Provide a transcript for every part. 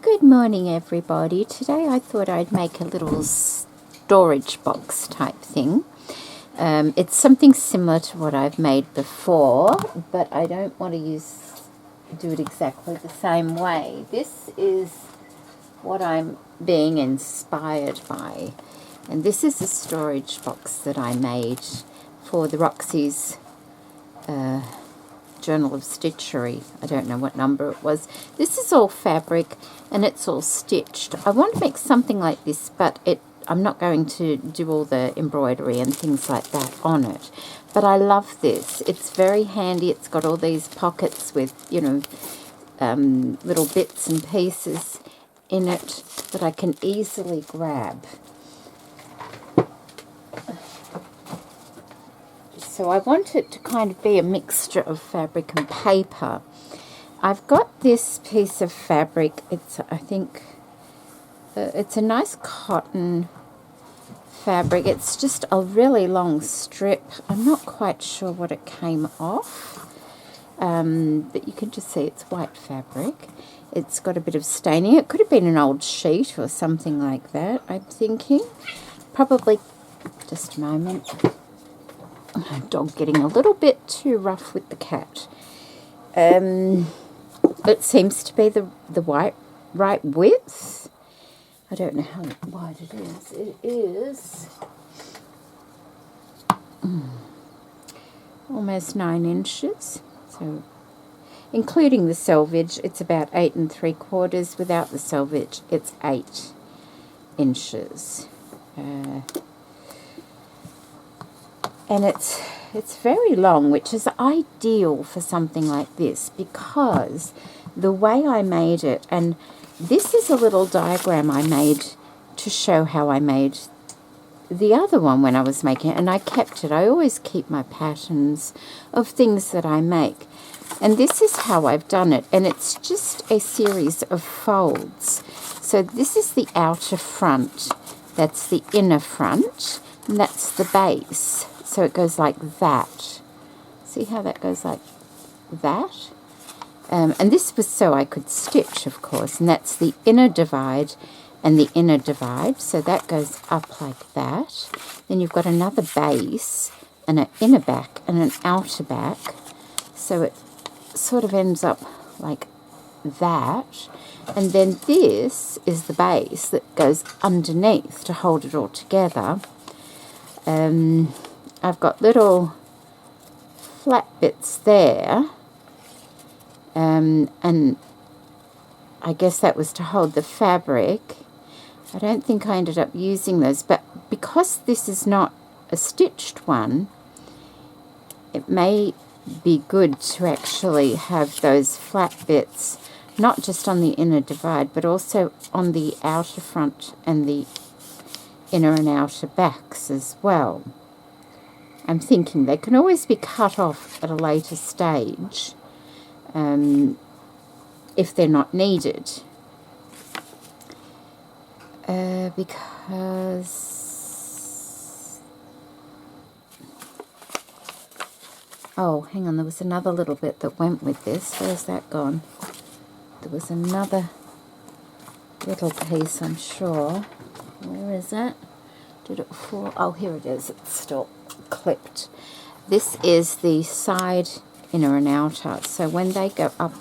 Good morning, everybody. Today I thought I'd make a little storage box type thing. It's something similar to what I've made before, but I don't want to do it exactly the same way. This is what I'm being inspired by, and this is a storage box that I made for the Roxy's Journal of Stitchery. I don't know what number it was. This is all fabric and it's all stitched. I want to make something like this, but I'm not going to do all the embroidery and things like that on it. But I love this. It's very handy. It's got all these pockets with, little bits and pieces in it that I can easily grab. So I want it to kind of be a mixture of fabric and paper. I've got this piece of fabric. It's, I think, it's a nice cotton fabric. It's just a really long strip. I'm not quite sure what it came off, but you can just see it's white fabric. It's got a bit of staining. It could have been an old sheet or something like that, I'm thinking. Probably, just a moment. Dog getting a little bit too rough with the cat. It seems to be the right width. I don't know how wide it is. It is almost 9 inches. So, including the selvage, it's about 8 3/4. Without the selvage, it's 8 inches. And it's very long, which is ideal for something like this because the way I made it, and this is a little diagram I made to show how I made the other one when I was making it, and I kept it. I always keep my patterns of things that I make. And this is how I've done it, and it's just a series of folds. So this is the outer front, that's the inner front, and that's the base. So it goes like that. See how that goes like that? And this was so I could stitch, of course. And that's the inner divide and the inner divide. So that goes up like that. Then you've got another base and an inner back and an outer back. So it sort of ends up like that. And then this is the base that goes underneath to hold it all together. I've got little flat bits there, and I guess that was to hold the fabric. I don't think I ended up using those, but because this is not a stitched one, it may be good to actually have those flat bits, not just on the inner divide, but also on the outer front and the inner and outer backs as well. I'm thinking they can always be cut off at a later stage if they're not needed. Because... Oh, hang on, there was another little bit that went with this. Where's that gone? There was another little piece, I'm sure. Where is it? Did it fall? Oh, here it is. It's still clipped. This is the side inner and outer. So when they go up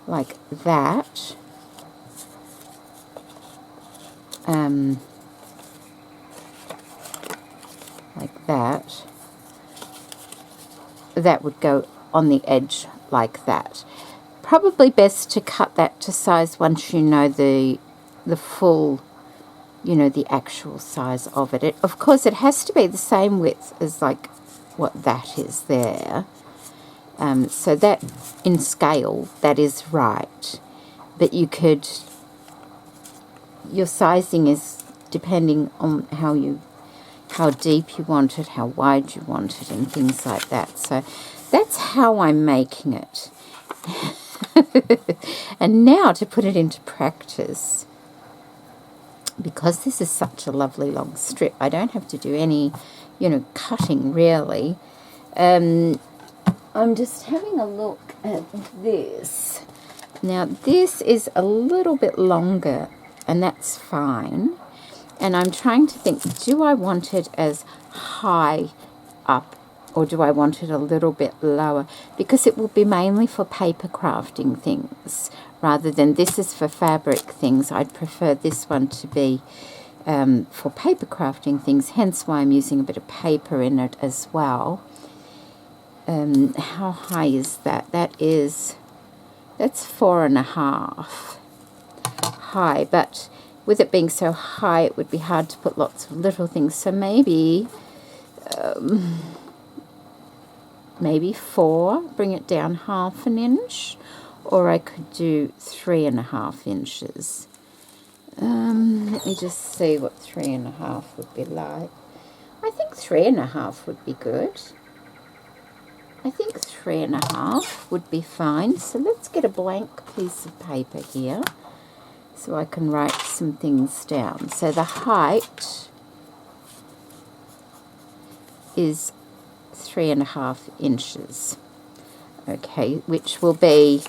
like that, that would go on the edge like that. Probably best to cut that to size once you know the full, the actual size of it. Of course, it has to be the same width as like what that is there. So that, in scale, that is right. But your sizing is depending on how deep you want it, how wide you want it, and things like that. So that's how I'm making it. And now to put it into practice, because this is such a lovely long strip, I don't have to do any, cutting really. I'm just having a look at this, Now this is a little bit longer, and that's fine. And I'm trying to think, do I want it as high up or do I want it a little bit lower? Because it will be mainly for paper crafting things rather than this is for fabric things. I'd prefer this one to be for paper crafting things, hence why I'm using a bit of paper in it as well. How high is that? That's 4.5 high, but with it being so high it would be hard to put lots of little things, so maybe 4, bring it down 1/2 inch, or I could do 3.5 inches. Let me just see what 3.5 would be like. I think 3.5 would be good. I think 3.5 would be fine. So let's get a blank piece of paper here so I can write some things down. So the height is 3.5 inches. Okay, which will be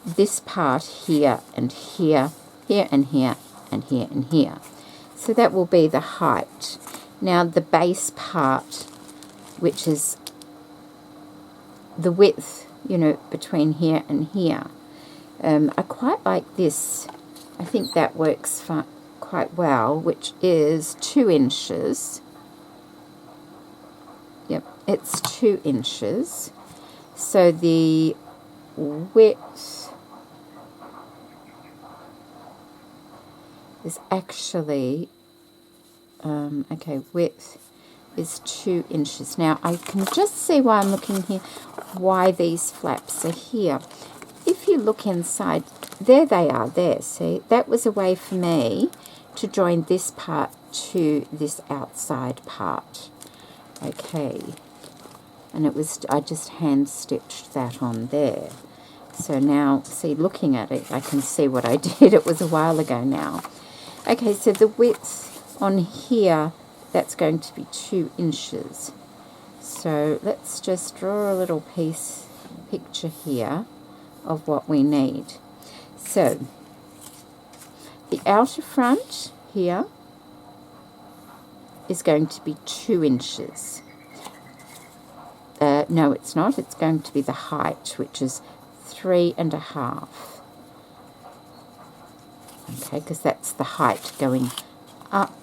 this part here and here, here and here, and here and here. So that will be the height. Now the base part, which is the width, you know, between here and here, I quite like this. I think that works quite well, which is 2 inches. Yep, it's 2 inches. So the width is actually, okay, width is 2 inches. Now I can just see why I'm looking here, why these flaps are here. If you look inside, there they are, there, see? That was a way for me to join this part to this outside part. Okay, and I just hand stitched that on there. So now, see, looking at it, I can see what I did. It was a while ago now. Okay, so the width on here, that's going to be 2 inches. So let's just draw a little picture here of what we need. So the outer front here is going to be 2 inches. No, it's not. It's going to be the height, which is 3.5. Okay, because that's the height going up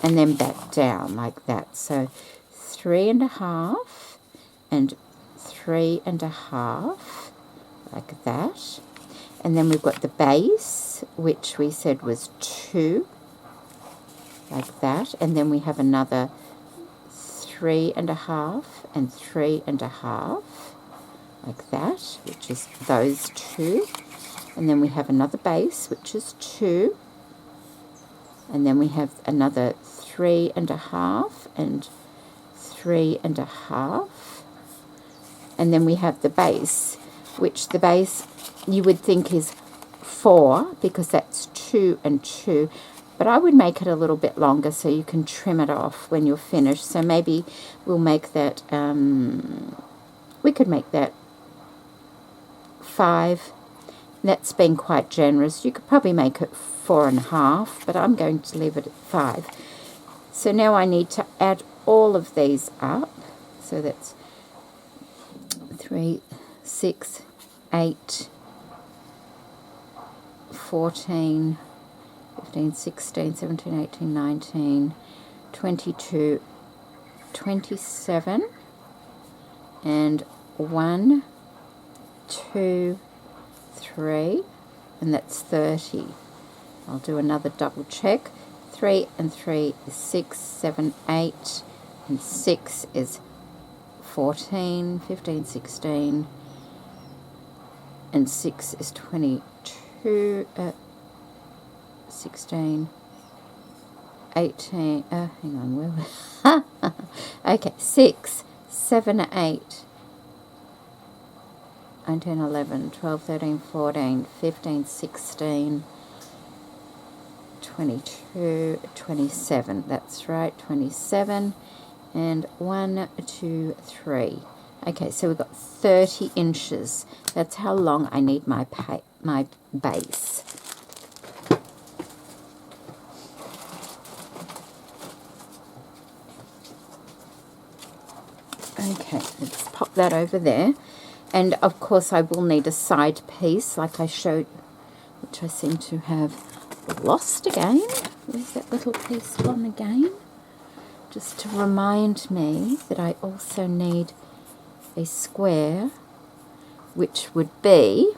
and then back down like that. So 3.5 and 3.5 like that. And then we've got the base, which we said was 2, like that. And then we have another 3.5 and 3.5 like that, which is those 2. And then we have another base, which is 2. And then we have another 3.5 and 3.5. And then we have the base, which the base you would think is 4 because that's 2 and 2. But I would make it a little bit longer so you can trim it off when you're finished. So maybe we'll make that, we could make that 5. That's been quite generous. You could probably make it 4.5, but I'm going to leave it at 5. So now I need to add all of these up. So that's 3, 6, 8, 14, 15, 16, 17, 18, 19, 22, 27, and 1, 2, 3, and that's 30. I'll do another double check. 3 and 3 is 6, 7, 8, and 6 is 14, 15, 16, and 6 is 22, 16, 18, hang on, where okay, 6, 7, 8, 19, 11, 12, 13, 14, 15, 16, 22, 27, that's right, 27, and 1, 2, 3. Okay, so we've got 30 inches. That's how long I need my my base. Okay, let's pop that over there. And of course I will need a side piece like I showed, which I seem to have lost again. Where's that little piece gone again? Just to remind me that I also need a square, which would be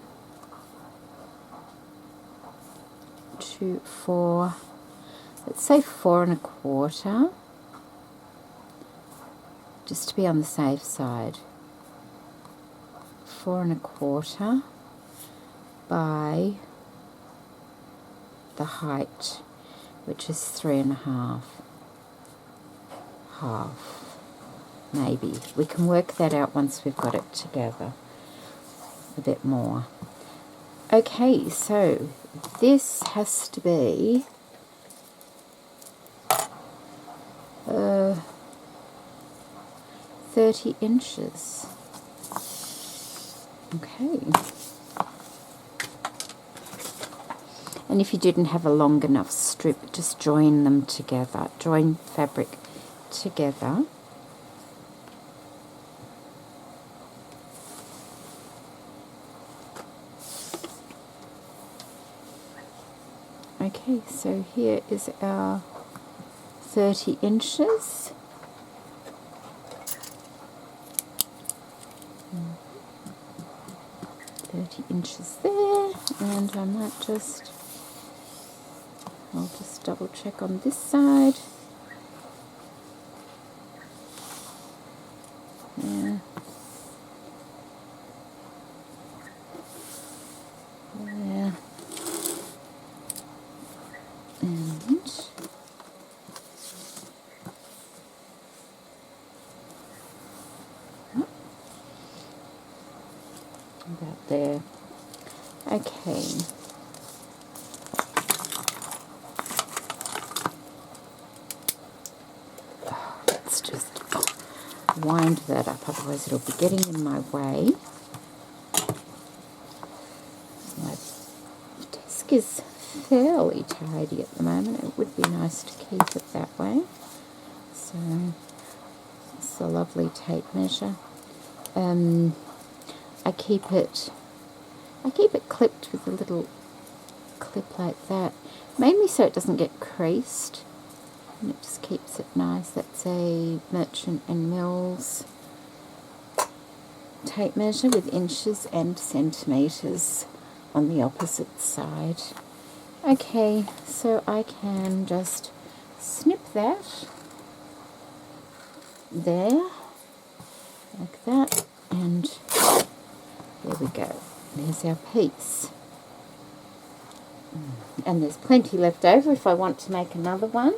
2, 4, let's say 4 1/4, just to be on the safe side. 4 1/4 by the height, which is 3 1/2. Half, maybe. We can work that out once we've got it together a bit more. Okay, so this has to be 30 inches. Okay. And if you didn't have a long enough strip, just join them together. Join fabric together. Okay, so here is our 30 inches. Mm. 30 inches there, and I might just, I'll just double check on this side. Yeah. There. And about there. Okay. Let's just wind that up, otherwise it'll be getting in my way. My desk is fairly tidy at the moment. It would be nice to keep it that way. So it's a lovely tape measure. I keep it clipped with a little clip like that, mainly so it doesn't get creased, and it just keeps it nice. That's a Merchant and Mills tape measure with inches and centimetres on the opposite side. Okay, so I can just snip that there, like that, and there we go. There's our piece. And there's plenty left over if I want to make another one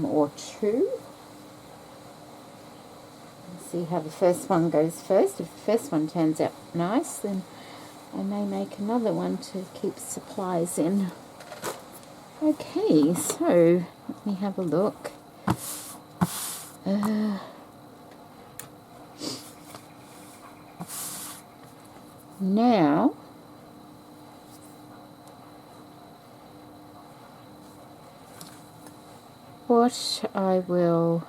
or two. Let's see how the first one goes first. If the first one turns out nice, then I may make another one to keep supplies in. Okay, so let me have a look. Now, what I will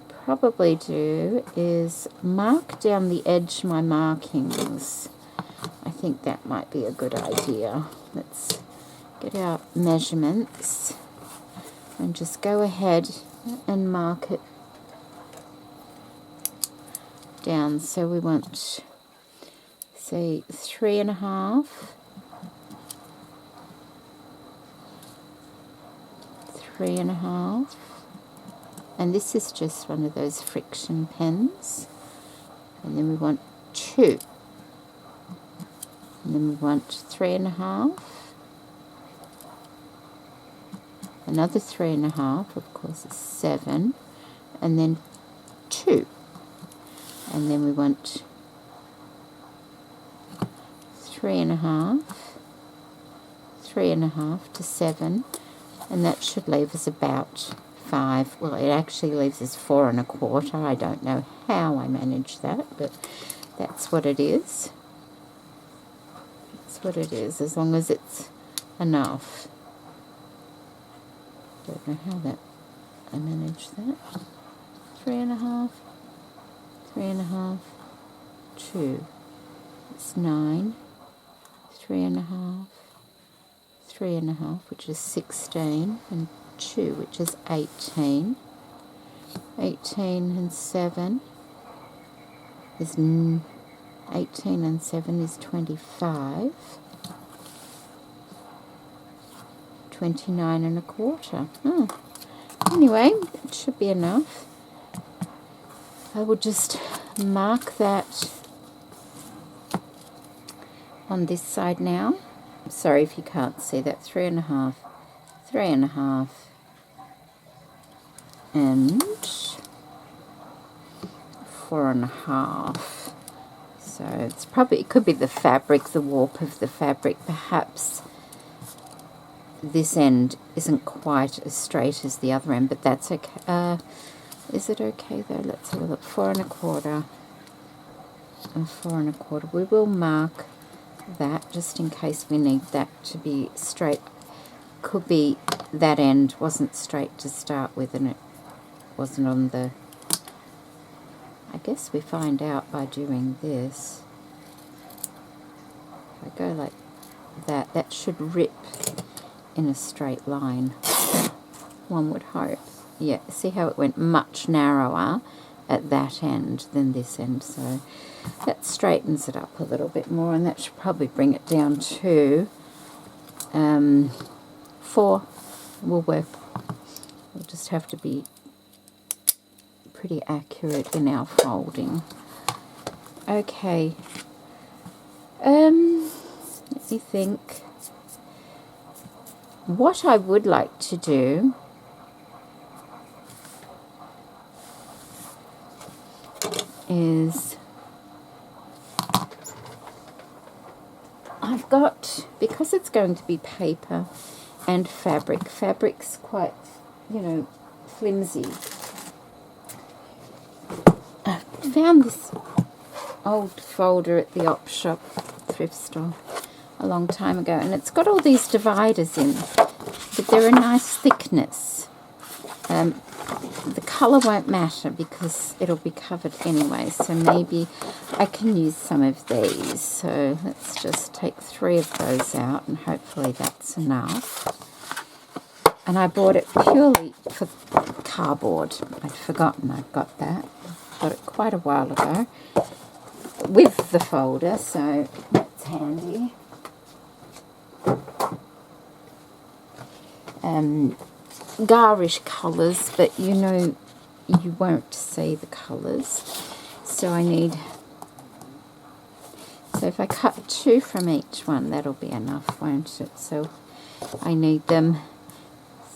probably do is mark down the edge my markings. I think that might be a good idea. Let's get our measurements and just go ahead and mark it down. So we want, say, 3 1/2, 3 1/2, and this is just one of those friction pens. And then we want 2, and then we want 3 1/2, another 3 1/2, of course, is 7, and then 2, and then we want 3 1/2, 3 1/2 to 7, and that should leave us about 5. Well, it actually leaves us 4 1/4. I don't know how I manage that, but that's what it is. It's what it is, as long as it's enough. Don't know how that I managed that. 3.5, 3.5, 2. It's 9. 3.5, 3.5, which is 16, and 2, which is 18. 18 and 7 is 18 and 7 is 25. 29 and a quarter. Anyway, it should be enough. I will just mark that on this side now. Sorry if you can't see that. 3.5, 3.5, and 4.5. So it's probably, it could be the fabric, the warp of the fabric. Perhaps this end isn't quite as straight as the other end, but that's okay. Is it okay though? Let's have a look. 4.25 and 4.25. We will mark that just in case we need that to be straight. Could be that end wasn't straight to start with and it wasn't on the... I guess we find out by doing this. If I go like that, that should rip in a straight line, one would hope. Yeah, see how it went much narrower at that end than this end, so that straightens it up a little bit more, and that should probably bring it down to 4 will work. We'll just have to be pretty accurate in our folding. Okay, let me think. What I would like to do is, I've got, because it's going to be paper and fabric, fabric's quite, you know, flimsy. I found this old folder at the op shop thrift store a long time ago, and it's got all these dividers in, but they're a nice thickness. The colour won't matter because it'll be covered anyway, so maybe I can use some of these. So let's just take 3 of those out, and hopefully that's enough. And I bought it purely for cardboard. I'd forgotten I'd got that. Got it quite a while ago with the folder, so that's handy. Garish colours, but you know you won't see the colours, so I need, so if I cut 2 from each one, that'll be enough, won't it? So I need them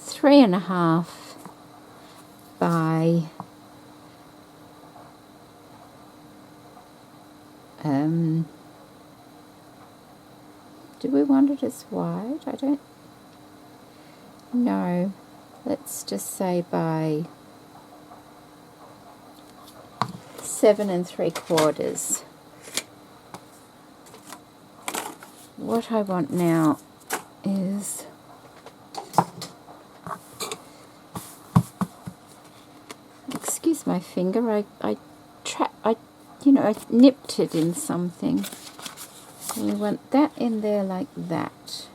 3.5 by do we want it as wide? I don't know. Let's just say by 7 3/4. What I want now is excuse my finger. I nipped it in something. We want that in there like that,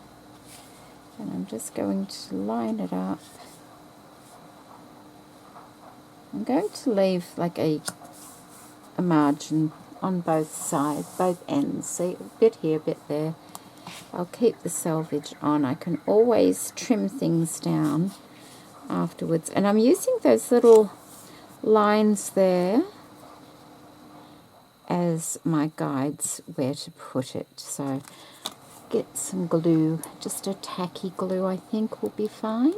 and I'm just going to line it up. I'm going to leave like a margin on both sides, both ends. See, a bit here, a bit there. I'll keep the selvage on. I can always trim things down afterwards. And I'm using those little lines there as my guides where to put it. So get some glue, just a tacky glue I think will be fine.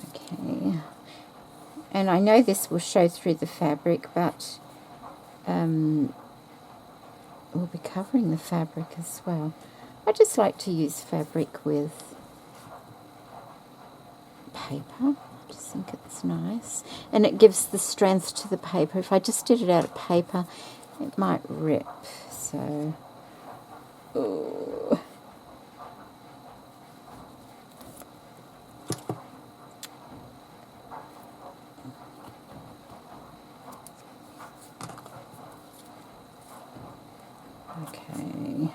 Okay, and I know this will show through the fabric, but we'll be covering the fabric as well. I just like to use fabric with paper. just think it's nice. And it gives the strength to the paper. If I just did it out of paper, it might rip. So, ooh. Okay.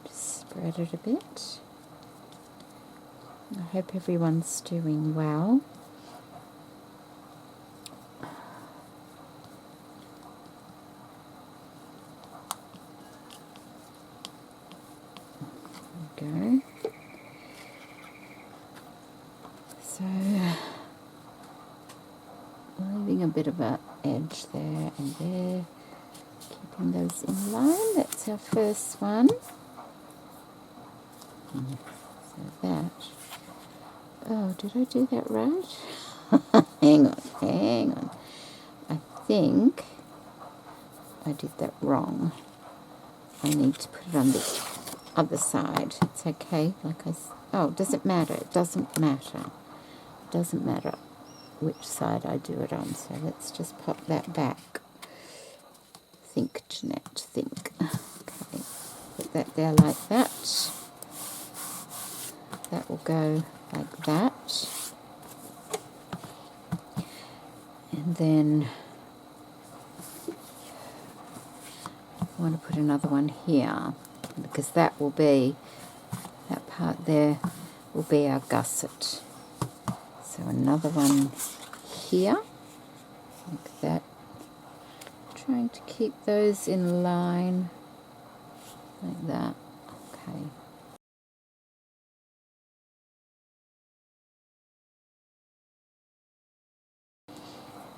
Just spread it a bit. I hope everyone's doing well. Go. So, leaving a bit of an edge there and there, keeping those in line. That's our first one. So that. Oh, did I do that right? Hang on. I think I did that wrong. I need to put it on the other side. It's okay. Oh, does it matter? It doesn't matter. It doesn't matter which side I do it on. So let's just pop that back. Think, Jeanette, think. Okay, put that there like that. That will go like that. And then I want to put another one here, because that part there will be our gusset. So another one here, like that. Trying to keep those in line, like that. Okay.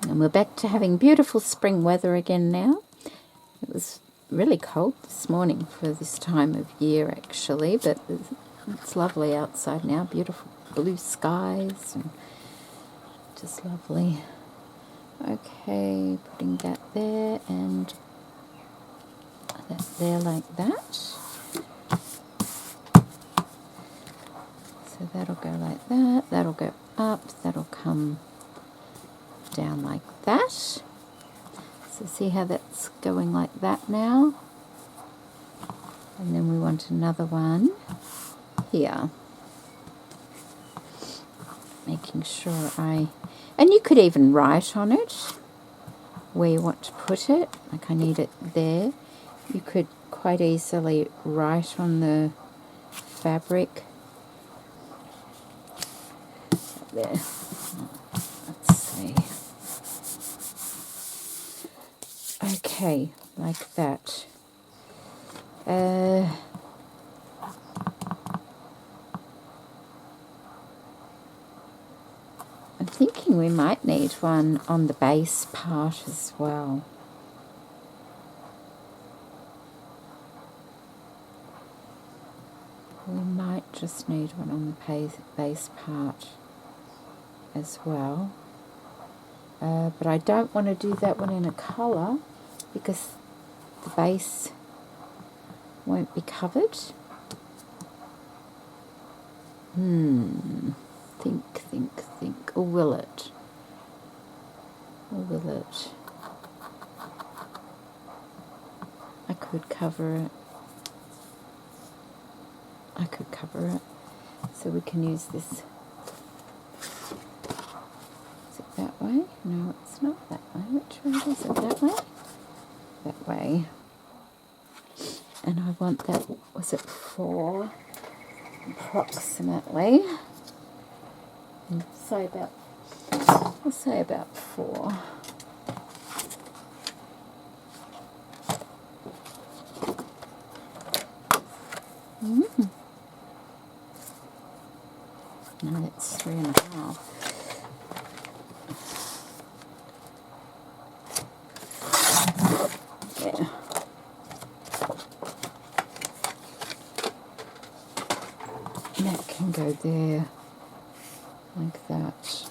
And we're back to having beautiful spring weather again now. It was really cold this morning for this time of year actually, but it's lovely outside now. Beautiful blue skies and just lovely. Okay, putting that there and that there like that. So that'll go like that. That'll go up. That'll come down like that. So see how that's going like that now? And then we want another one here. Making sure and you could even write on it where you want to put it. Like I need it there. You could quite easily write on the fabric. There. Let's see. Okay, like that. I'm thinking we might need one on the base part as well. We might just need one on the base part as well. But I don't want to do that one in a colour because the base won't be covered. Think. Or will it? I could cover it. So we can use this. Is it that way? No, it's not that way. Which way is it? That way? That way. And I want that, was it 4? Approximately. I'll say about 4. No, that's 3.5. There. And that can go there. like that.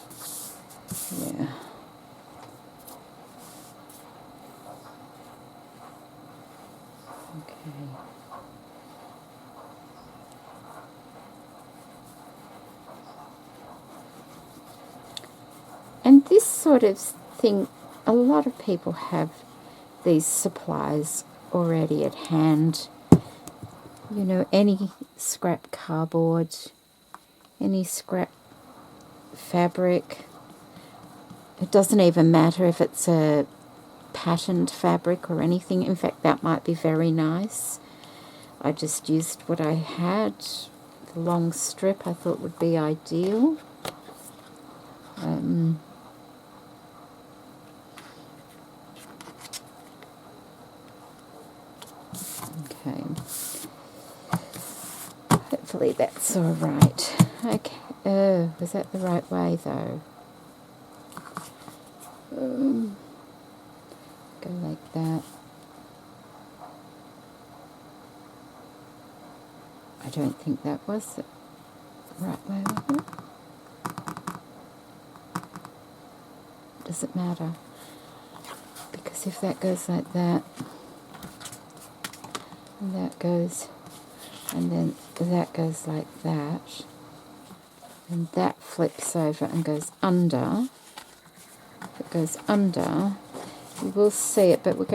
Yeah. Okay. And this sort of thing, a lot of people have these supplies already at hand. You know, any scrap cardboard, any scrap fabric. It doesn't even matter if it's a patterned fabric or anything. In fact, that might be very nice. I just used what I had. The long strip I thought would be ideal. Okay. Hopefully that's all right. Okay. Was that the right way though? Go like that. I don't think that was the right way, was it? Does it matter? Because if that goes like that, and that goes, and then that goes like that, and that flips over and goes under. If it goes under, you will see it, but we'll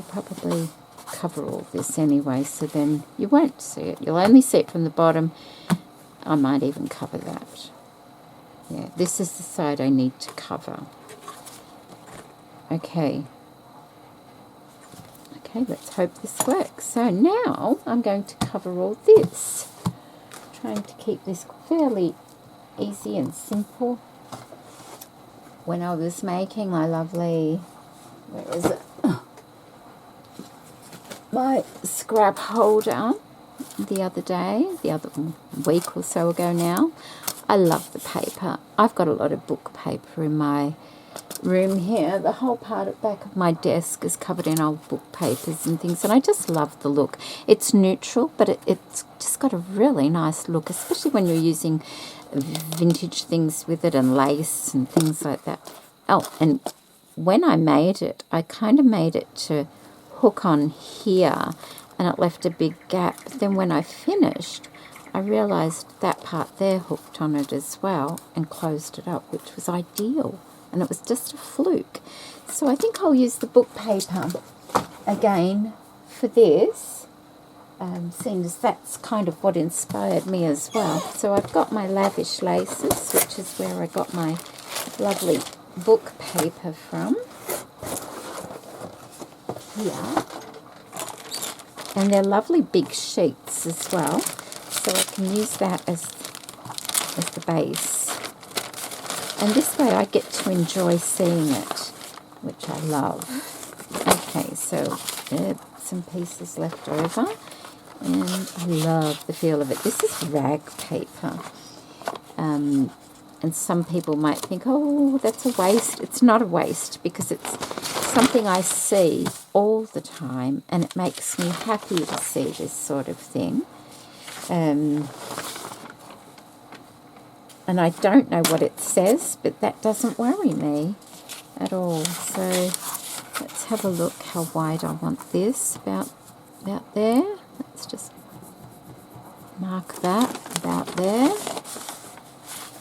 probably cover all this anyway, so then you won't see it. You'll only see it from the bottom. I might even cover that. Yeah, this is the side I need to cover. Okay. Okay, let's hope this works. So now I'm going to cover all this. Trying to keep this fairly easy and simple. When I was making my lovely, where is it? My scrap holder the other week or so ago now. I love the paper. I've got a lot of book paper in my room here. The whole part at the back of my desk is covered in old book papers and things, and I just love the look. It's neutral, but it's just got a really nice look, especially when you're using vintage things with it and lace and things like that. Oh, and when I made it, I kind of made it to hook on here, and it left a big gap. But then when I finished, I realised that part there hooked on it as well and closed it up, which was ideal. And it was just a fluke. So I think I'll use the book paper again for this, seeing as that's kind of what inspired me as well. So I've got my Lavish Laces, which is where I got my lovely book paper from. Here. And they're lovely big sheets as well. So I can use that as the base. And this way I get to enjoy seeing it, which I love. Okay, so there are some pieces left over. And I love the feel of it. This is rag paper. And some people might think, oh, that's a waste. It's not a waste because it's something I see all the time. And it makes me happy to see this sort of thing. And I don't know what it says, but that doesn't worry me at all. So let's have a look how wide I want this, about there. Let's just mark that about there.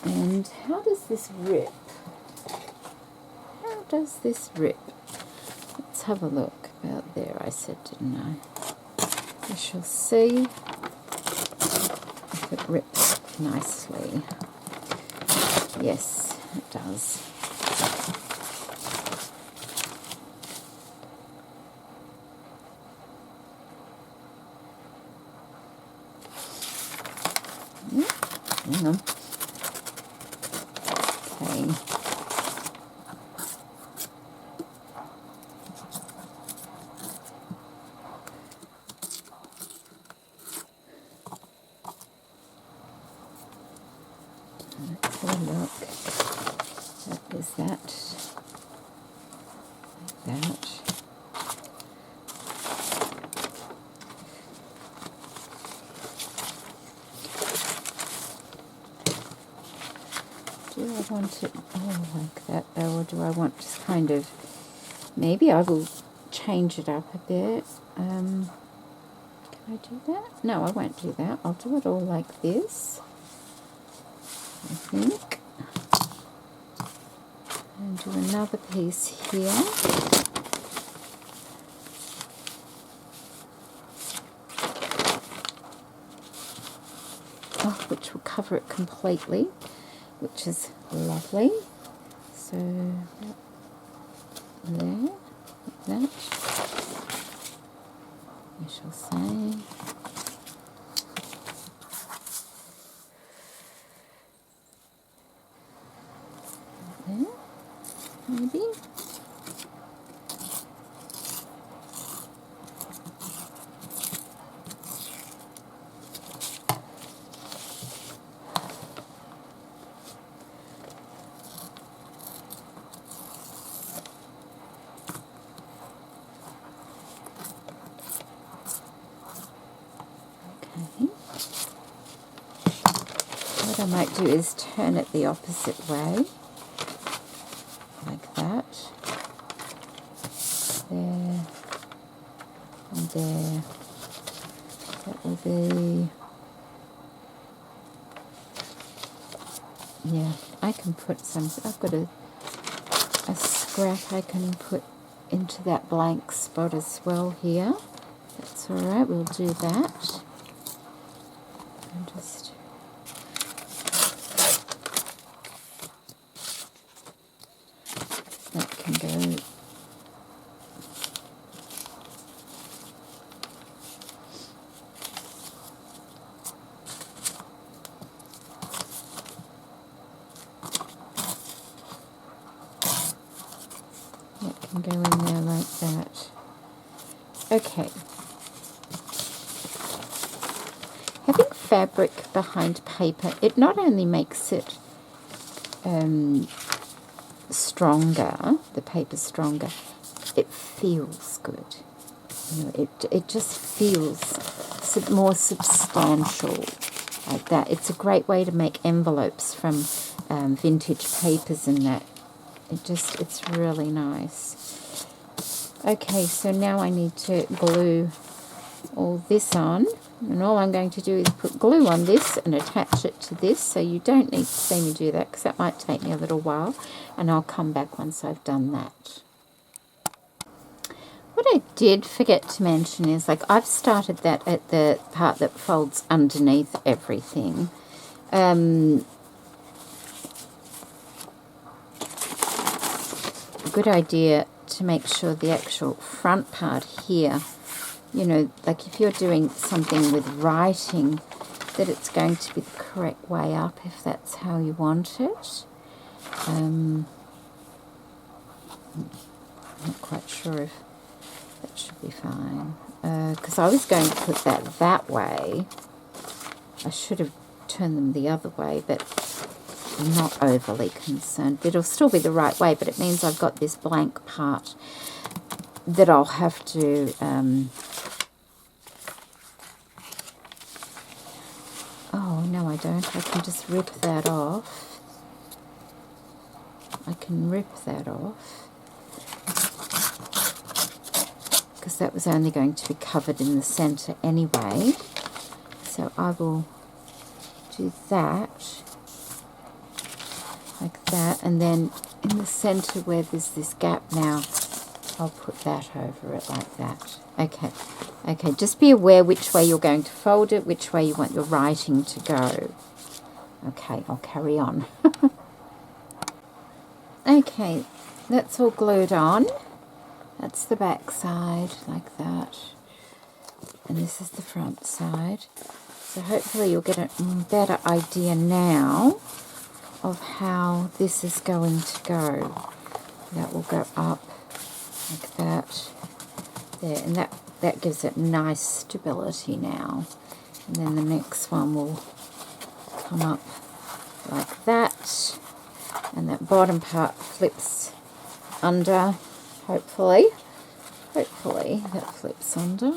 And how does this rip? How does this rip? Let's have a look about there, I said, didn't I? We shall see if it rips nicely. Yes, it does. Hang on. Okay. Let's have a look. That is that. Like that. want it like that though, or do I want just kind of, maybe I will change it up a bit. Can I do that? No, I won't do that. I'll do it all like this, I think. And do another piece here. Oh, which will cover it completely, which is lovely. So, there, like that, I shall say. There, maybe. What I might do is turn it the opposite way, like that, there, and there. That will be, yeah, I can put some, I've got a scrap I can put into that blank spot as well here. That's alright, we'll do that. And just that can go. That can go in there like that. Okay. Having fabric behind paper, it not only makes it stronger, the paper stronger, it feels good. You know, it just feels more substantial like that. It's a great way to make envelopes from vintage papers and that. It's really nice. Okay, so now I need to glue all this on, and all I'm going to do is put glue on this and attach it to this, so you don't need to see me do that because that might take me a little while, and I'll come back once I've done that. What I did forget to mention is, like, I've started that at the part that folds underneath everything. A good idea to make sure the actual front part here, you know, like if you're doing something with writing, that it's going to be the correct way up if that's how you want it. I'm not quite sure if that should be fine. Because I was going to put that way. I should have turned them the other way, but I'm not overly concerned. It'll still be the right way, but it means I've got this blank part that I'll have to oh no, I don't. I can just rip that off. I can rip that off because that was only going to be covered in the center anyway. So I will do that like that, and then in the center where there's this gap now, I'll put that over it like that. Okay, okay, just be aware which way you're going to fold it, which way you want your writing to go. Okay, I'll carry on. Okay, that's all glued on. That's the back side, like that. And this is the front side. So hopefully you'll get a better idea now of how this is going to go. That will go up like that. There, and that gives it nice stability now. And then the next one will come up like that. And that bottom part flips under, hopefully. Hopefully that flips under.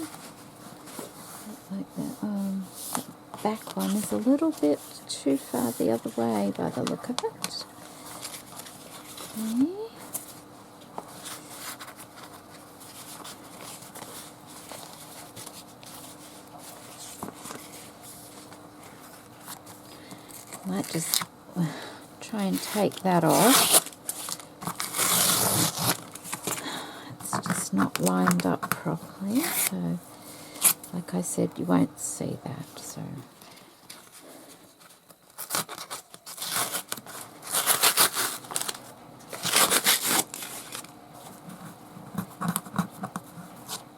Like that. That back one is a little bit too far the other way by the look of it. Okay. Might just try and take that off. It's just not lined up properly, so like I said, you won't see that. So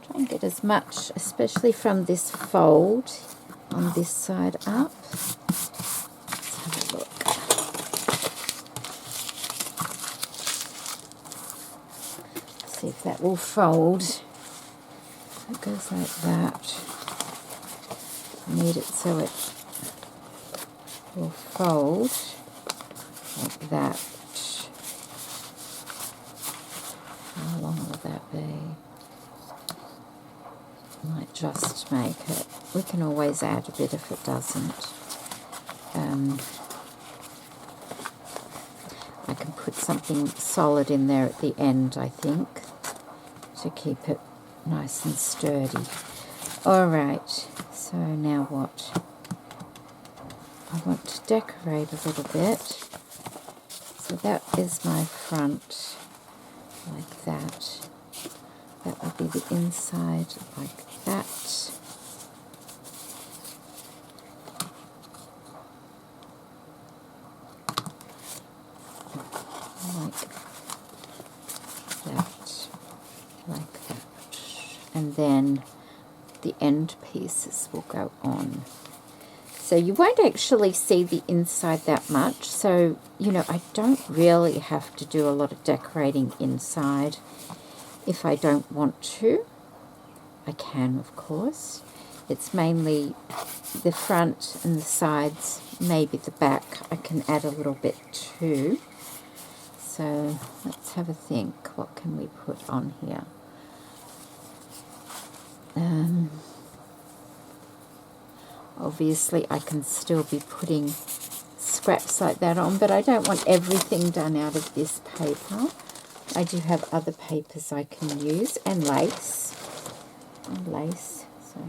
try and get as much, especially from this fold on this side up. Let's have a look. See if that will fold. It goes like that. I need it so it will fold like that. How long will that be? Might just make it. We can always add a bit if it doesn't. I can put something solid in there at the end, I think, to keep it nice and sturdy. Alright, so now what? I want to decorate a little bit. So that is my front, like that. That will be the inside, like that. Like that, and then the end pieces will go on. So you won't actually see the inside that much, so you know, I don't really have to do a lot of decorating inside. If I don't want to, I can, of course. It's mainly the front and the sides, maybe the back I can add a little bit too. So let's have a think. What can we put on here? Obviously I can still be putting scraps like that on, but I don't want everything done out of this paper. I do have other papers I can use, and lace. So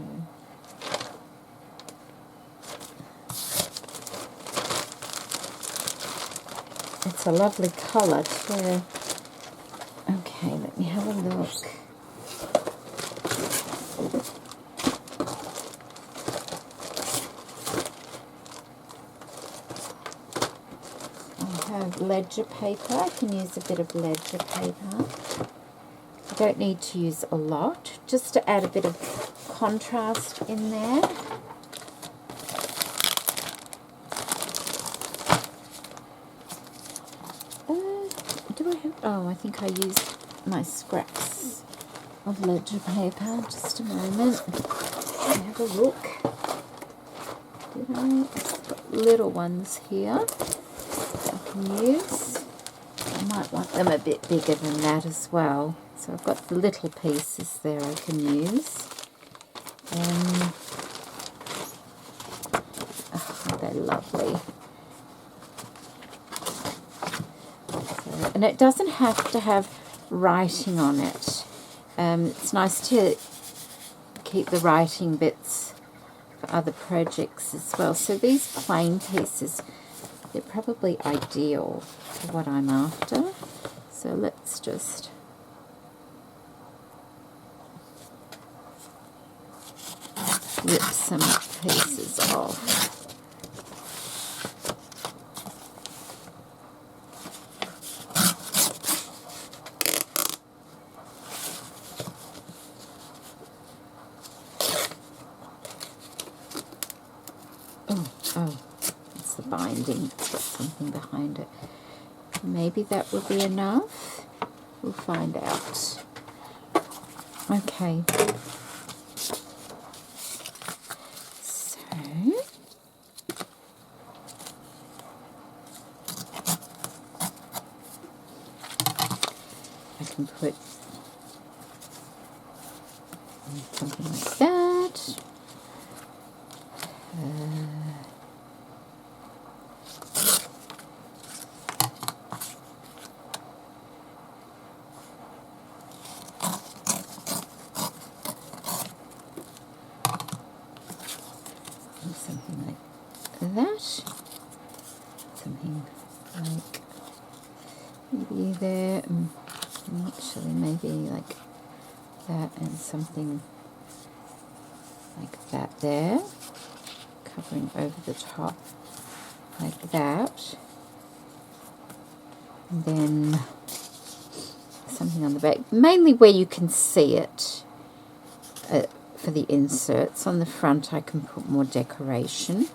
it's a lovely colour too. Okay, let me have a look. I have ledger paper. I can use a bit of ledger paper. I don't need to use a lot, just to add a bit of contrast in there. Do I have... Oh, I think I used my scraps of ledger paper. Just a moment. Let me have a look. Did I? I've got little ones here I can use. I might want them a bit bigger than that as well. So I've got the little pieces there I can use. Oh, they're lovely. So, and it doesn't have to have writing on it. It's nice to keep the writing bits for other projects as well. So these plain pieces, they're probably ideal for what I'm after. So let's just rip some pieces off. Oh, it's the binding. It's got something behind it. Maybe that will be enough. We'll find out. Okay. So I can put something like that. that. Something like maybe there, actually maybe like that, and something like that there, covering over the top like that. And then something on the back, mainly where you can see it for the inserts. On the front I can put more decoration.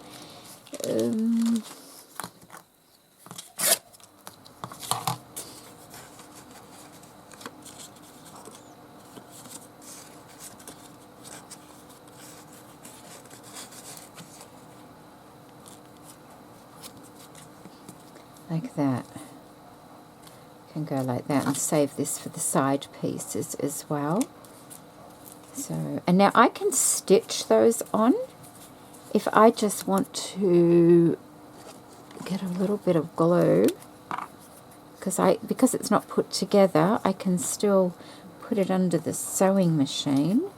Like that. Can go like that and save this for the side pieces as well. So, and now I can stitch those on if I just want to get a little bit of glue, because it's not put together, I can still put it under the sewing machine.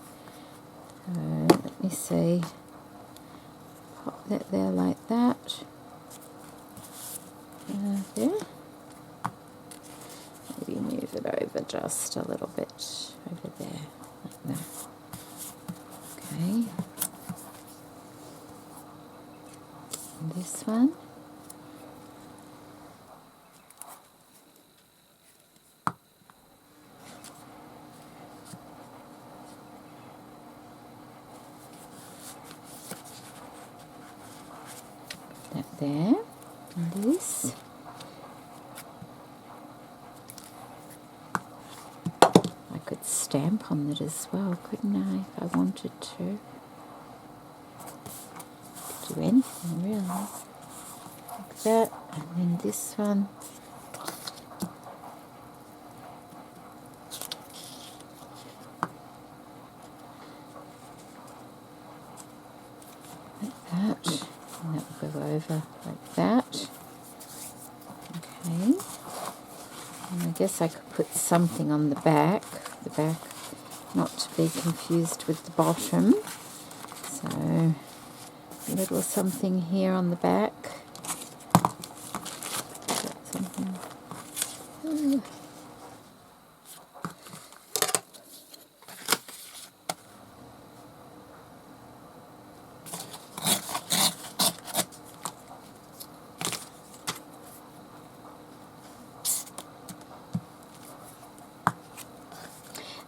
Let me see. Pop that there like that. There. Maybe move it over just a little bit over there, like that. Okay. And this one. That there. And this. I could stamp on it as well, couldn't I, if I wanted to? Could do anything really. Like that, and then this one. Like that, and that will go over like that. Okay. And I guess I could put something on the back, not to be confused with the bottom. So a little something here on the back. Something.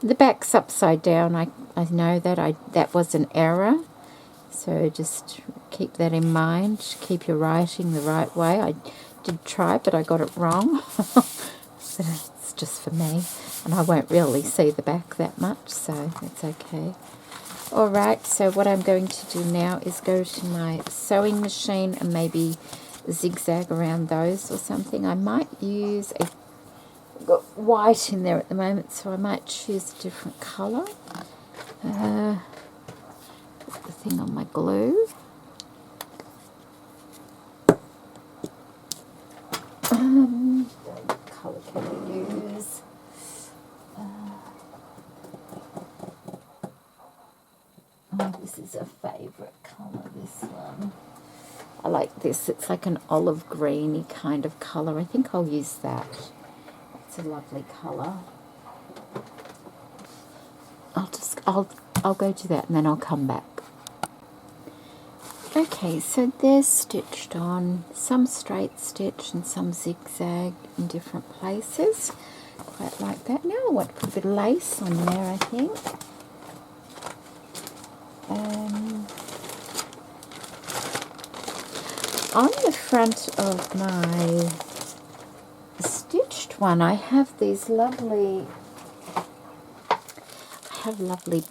The back's upside down. I know that was an error, so just keep that in mind. Keep your writing the right way. I did try, but I got it wrong. But it's just for me, and I won't really see the back that much, so it's okay. Alright, so what I'm going to do now is go to my sewing machine and maybe zigzag around those or something. I might use I've got white in there at the moment, so I might choose a different colour. Put the thing on my glue. What colour can I use? This is a favourite colour, this one. I like this. It's like an olive greeny kind of colour. I think I'll use that. It's a lovely colour. I'll go to that and then I'll come back. Okay, so they're stitched on, some straight stitch and some zigzag in different places. Quite like that. Now I want to put a bit of lace on there, I think. On the front of my stitched one, I have these lovely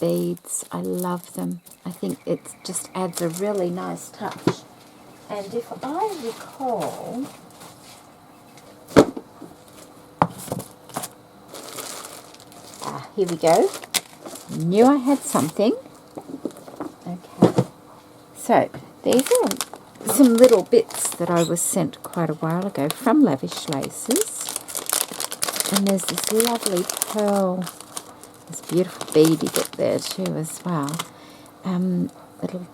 beads. I love them. I think it just adds a really nice touch. And if I recall, here we go. Knew I had something. Okay. So these are some little bits that I was sent quite a while ago from Lavish Laces. And there's this lovely pearl, this beautiful beady bit there too as well. Little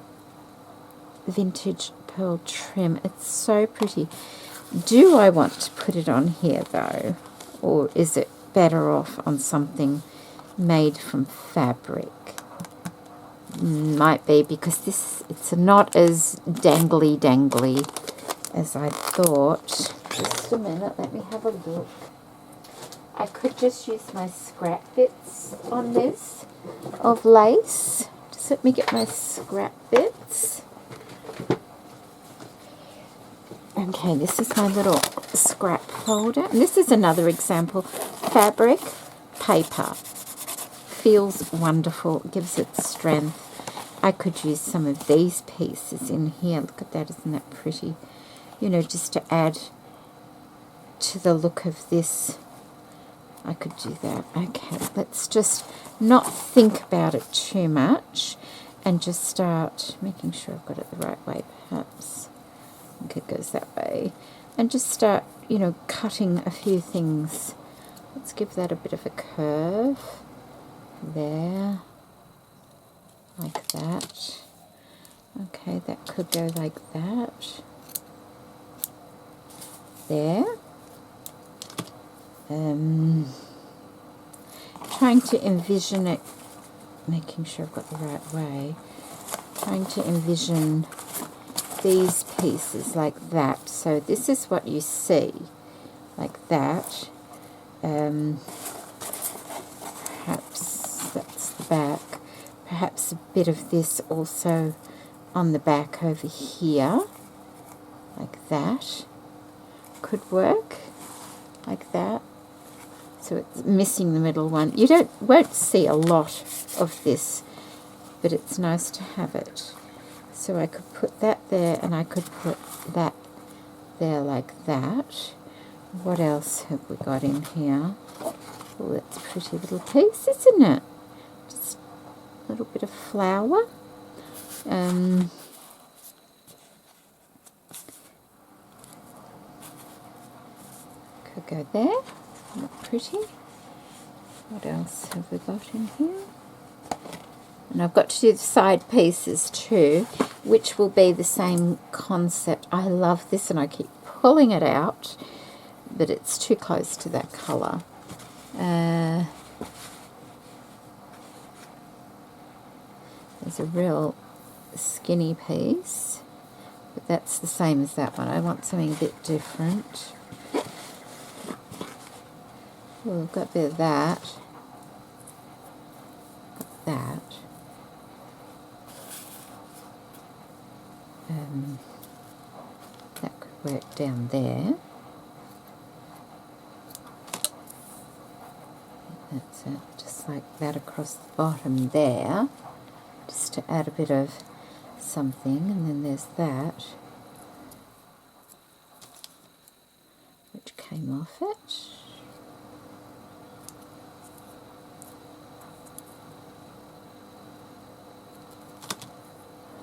vintage pearl trim. It's so pretty. Do I want to put it on here though, or is it better off on something made from fabric? Might be, because it's not as dangly as I thought. Just a minute, let me have a look. I could just use my scrap bits on this of lace. Just let me get my scrap bits. Okay, this is my little scrap folder. And this is another example. Fabric, paper. Feels wonderful, gives it strength. I could use some of these pieces in here. Look at that, isn't that pretty? You know, just to add to the look of this. I could do that. Okay, let's just not think about it too much and just start making sure I've got it the right way, perhaps. I think it goes that way. And just start, you know, cutting a few things. Let's give that a bit of a curve. There. Like that. Okay, that could go like that. There. Trying to envision it, making sure I've got the right way. Trying to envision these pieces like that. So this is what you see, like that. Perhaps that's the back. Perhaps a bit of this also on the back over here, like that. Could work, like that. So it's missing the middle one. You won't see a lot of this, but it's nice to have it. So I could put that there, and I could put that there like that. What else have we got in here? Oh, that's a pretty little piece, isn't it? Just a little bit of flower. Could go there. Look pretty. What else have we got in here? And I've got to do the side pieces too, which will be the same concept. I love this, and I keep pulling it out, but it's too close to that colour. There's a real skinny piece, but that's the same as that one. I want something a bit different. Oh, I've got a bit of that. Got that. That could work down there. That's it, just like that across the bottom there, just to add a bit of something. And then there's that, which came off it.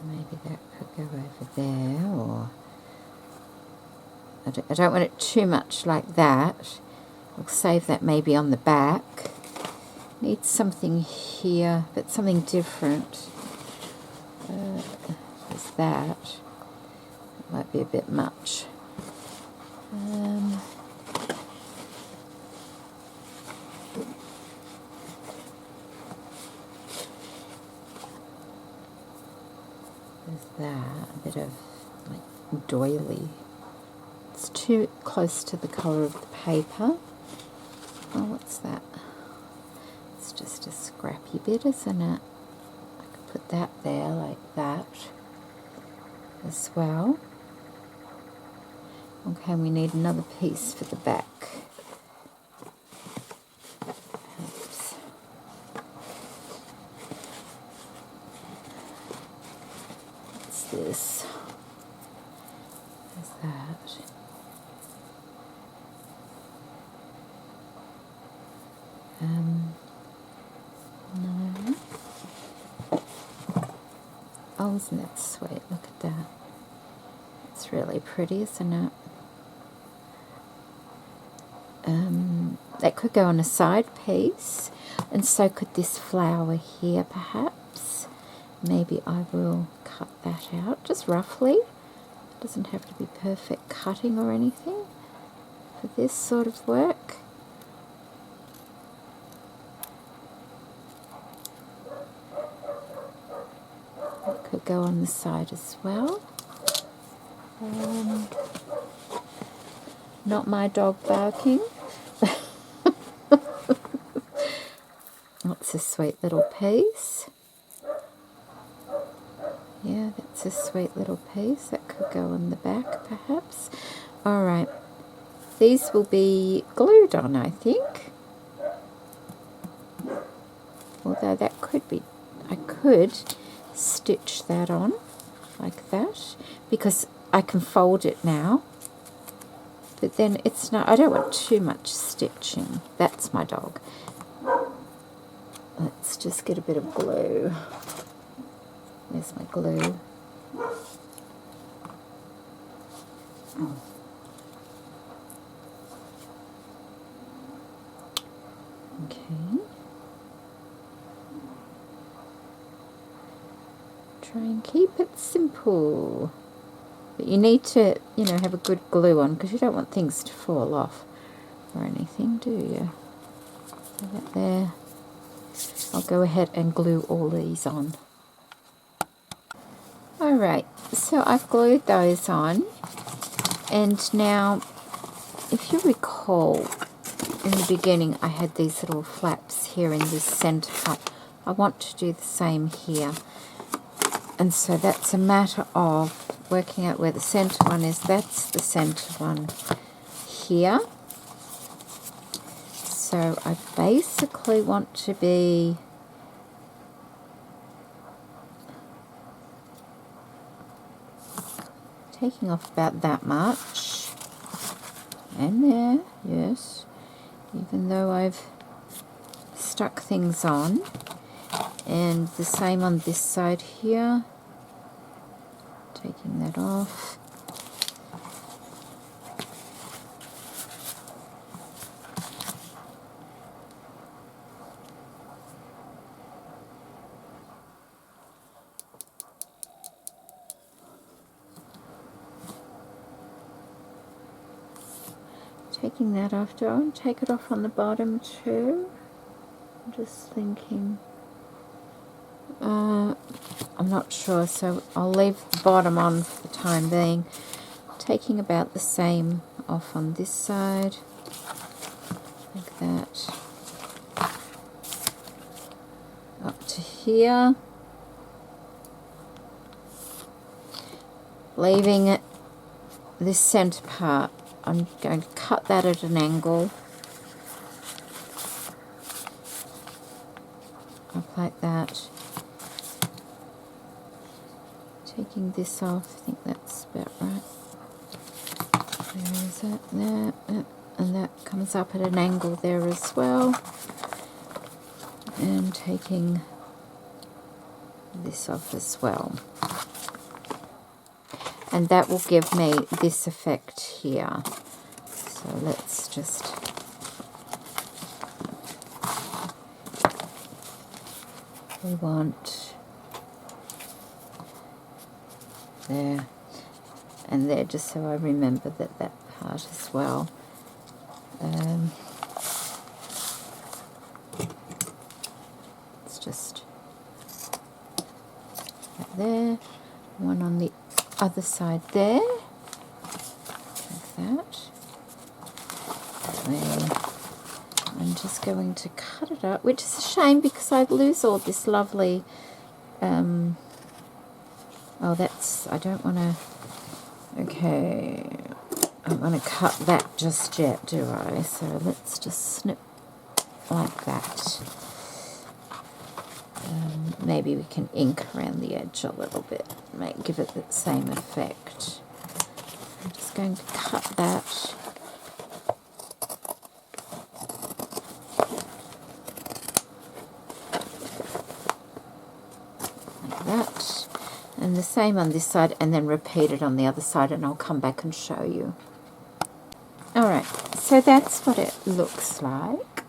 Maybe that could go over there, or I don't want it too much like that. I'll save that maybe on the back. Need something here, but something different. There's that. It might be a bit much. There's that, a bit of like doily. It's too close to the colour of the paper. Oh, what's that? It's just a scrappy bit, isn't it? I could put that there like that as well. Okay, we need another piece for the back. Oops. What's this? There's that. No. Oh, isn't that sweet? Look at that. It's really pretty, isn't it? That could go on a side piece, and so could this flower here, perhaps. maybe I will cut that out just roughly. It doesn't have to be perfect cutting or anything for this sort of work. It could go on the side as well. Not my dog barking. That's a sweet little piece. Yeah, that's a sweet little piece. That could go on the back, perhaps. Alright. These will be glued on, I think. Although that could be... I could stitch that on like that, because I can fold it now. But then it's not... I don't want too much stitching. That's my dog. Let's just get a bit of glue. There's my glue. Okay. Try and keep it simple. But you need to, you know, have a good glue on, because you don't want things to fall off or anything, do you? So that there. I'll go ahead and glue all these on. Alright, so I've glued those on, and now, if you recall, in the beginning I had these little flaps here in this centre part. I want to do the same here, and so that's a matter of working out where the centre one is. That's the centre one here. So I basically want to be taking off about that much, and there, yes, even though I've stuck things on, and the same on this side here, taking that off. Taking that off. Do I want to take it off on the bottom too? I'm just thinking. I'm not sure, so I'll leave the bottom on for the time being. Taking about the same off on this side, like that, up to here, leaving it this centre part. I'm going to cut that at an angle, up like that. Taking this off, I think that's about right. There is it, there, and that comes up at an angle there as well. And taking this off as well. And that will give me this effect here. So let's just... we want... there and there, just so I remember that part as well. It's just like there, one on the other side there, like that. Then I'm just going to cut it up, which is a shame because I'd lose all this lovely oh, that's, I don't want to, okay, I don't want to cut that just yet, do I? So let's just snip like that. Maybe we can ink around the edge a little bit, give it the same effect. I'm just going to cut that. Like that. And the same on this side, and then repeat it on the other side, and I'll come back and show you. Alright, so that's what it looks like.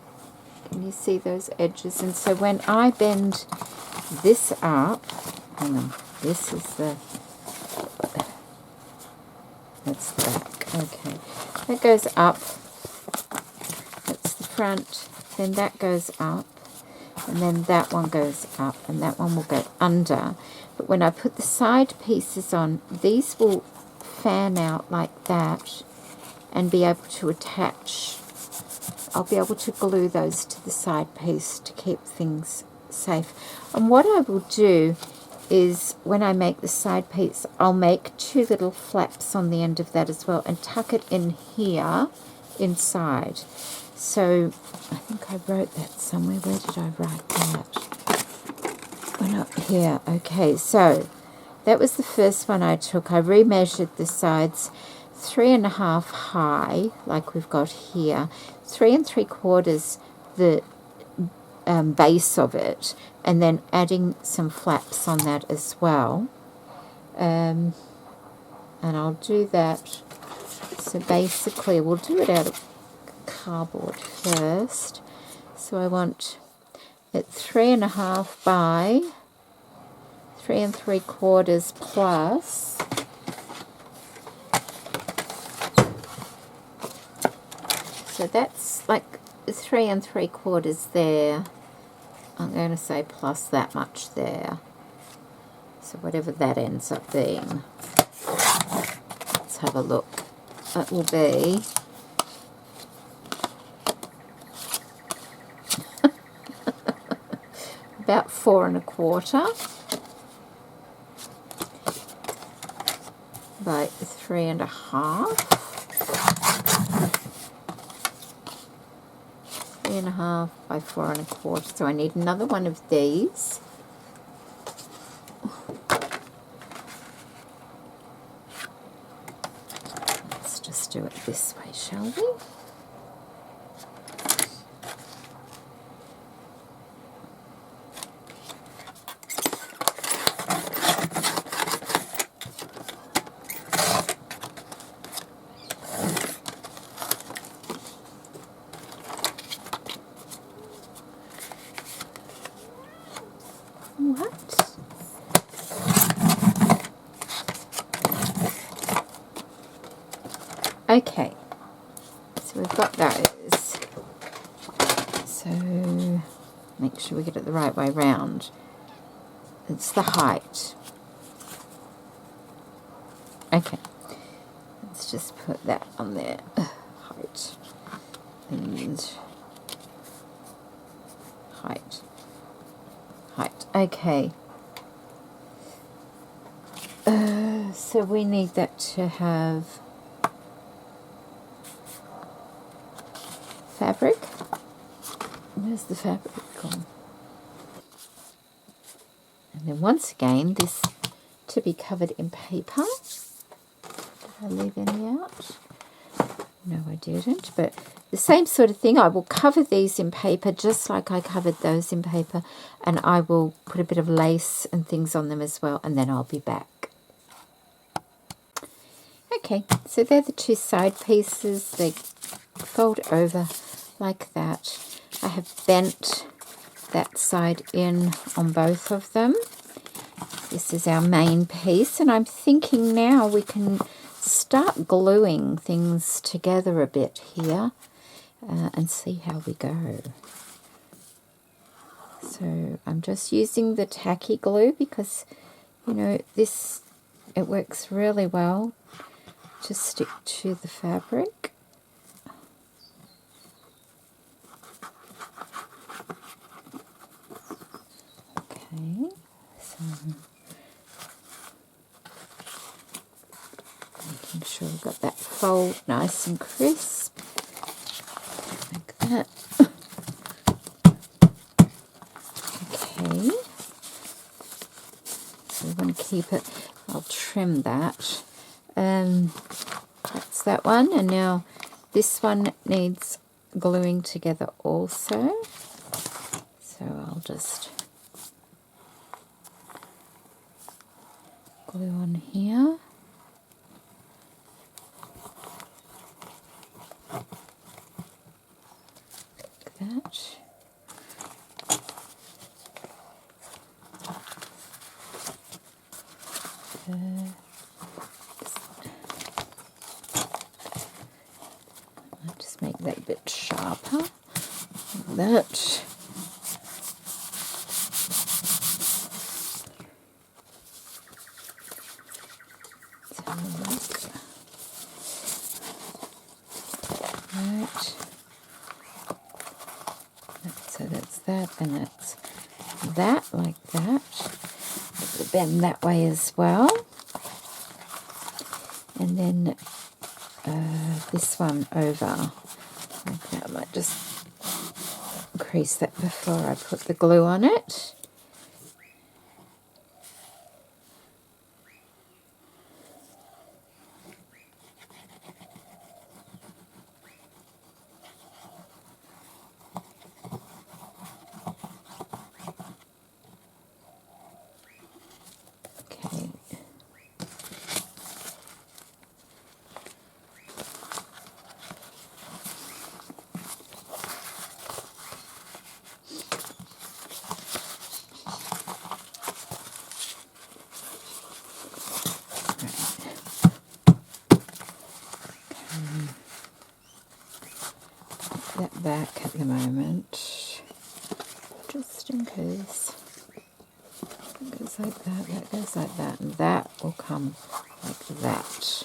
Can you see those edges? And so when I bend this up, hang on, this is the, that's the back, okay. That goes up, that's the front, then that goes up, and then that one goes up, and that one will go under. But when I put the side pieces on, these will fan out like that and be able to attach. I'll be able to glue those to the side piece to keep things safe. And what I will do is when I make the side piece, I'll make 2 little flaps on the end of that as well and tuck it in here inside. So I think I wrote that somewhere. Where did I write that? Oh, not here. Okay, so that was the first one I took. I remeasured the sides 3.5 high, like we've got here, 3 3/4 the base of it, and then adding some flaps on that as well. And I'll do that. So basically, we'll do it out of cardboard first. So I want it 3.5 by 3 3/4 plus. So that's like 3 3/4 there. I'm going to say plus that much there. So whatever that ends up being. Let's have a look. It will be about 4 1/4 by 3 1/2. 3.5 by 4 1/4. So I need another one of these. Let's just do it this way, shall we? What? Okay, so we've got those. So make sure we get it the right way round. It's the height. Okay, let's just put that on there. Height and height. Height. Okay. So we need that to have fabric. Where's the fabric gone? And then once again, this to be covered in paper. Did I leave any out? No, I didn't. But the same sort of thing. I will cover these in paper just like I covered those in paper. And I will put a bit of lace and things on them as well. And then I'll be back. Okay, so they're the 2 side pieces. They fold over like that. I have bent that side in on both of them. This is our main piece, and I'm thinking now we can start gluing things together a bit here and see how we go. So I'm just using the tacky glue because, you know, this, it works really well to stick to the fabric. Okay, so making sure we've got that fold nice and crisp, like that. Okay, so we want to keep it, I'll trim that. That's that one, and now this one needs gluing together also. So I'll just glue on here. Like that. I'll just make that a bit sharper, like that. Right. So that's that, and that's that, like that. Bend that way as well. And then this one over, like that. I might just crease that before I put the glue on it. Okay. That back at the moment, just in case. It goes like that goes like that, and that will come like that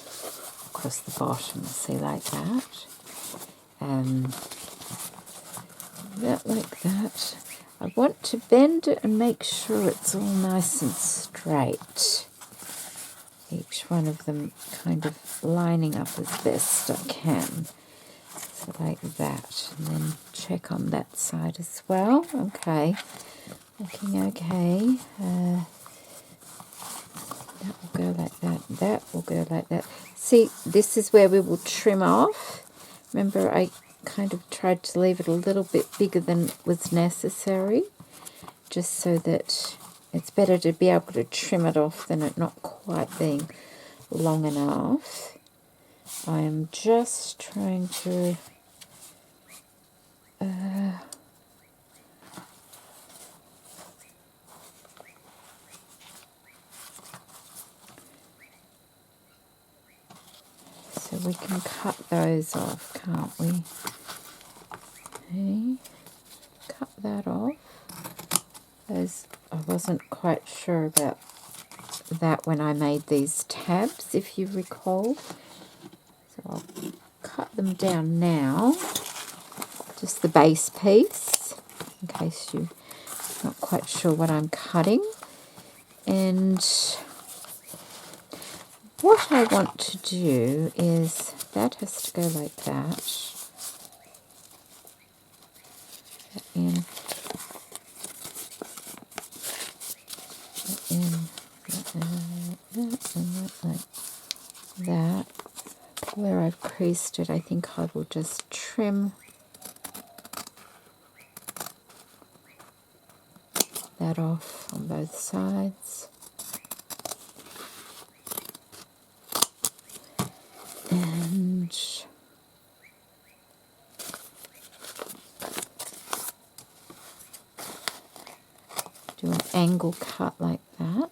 across the bottom, see, like that. That like that. I want to bend it and make sure it's all nice and straight. Each one of them kind of lining up as best I can. So like that, and then check on that side as well. Okay, looking okay. That will go like that, that will go like that. See, this is where we will trim off. Remember, I kind of tried to leave it a little bit bigger than was necessary, just so that it's better to be able to trim it off than it not quite being long enough. I am just trying to so we can cut those off, can't we? Okay. Cut that off. Those, I wasn't quite sure about that when I made these tabs, if you recall. So I'll cut them down now, just the base piece, in case you're not quite sure what I'm cutting. And what I want to do is, that has to go like that. In, like that. Where I've creased it, I think I will just trim that off on both sides. And do an angle cut like that.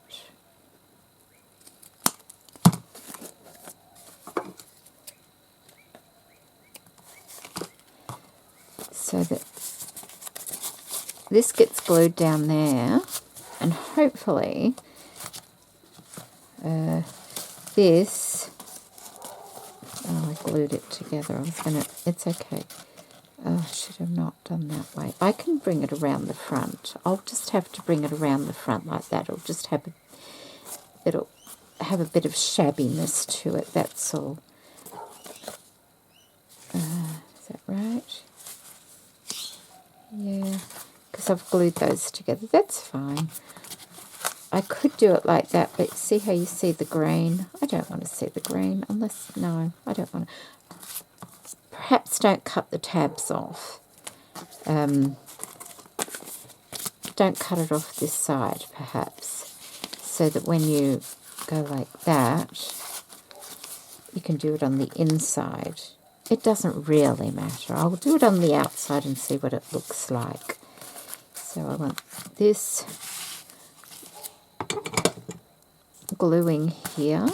So that this gets glued down there, and hopefully this, oh, I glued it together. I was gonna, it's okay. Oh, I should have not done that way. I can bring it around the front. I'll just have to bring it around the front like that. It'll just have it'll have a bit of shabbiness to it, that's all. Is that right? Yeah, because I've glued those together. That's fine. I could do it like that, but see how you see the green? I don't want to see the green unless, no, I don't want to. Perhaps don't cut the tabs off. Don't cut it off this side, perhaps, so that when you go like that, you can do it on the inside. It doesn't really matter. I'll do it on the outside and see what it looks like. So I want this gluing here.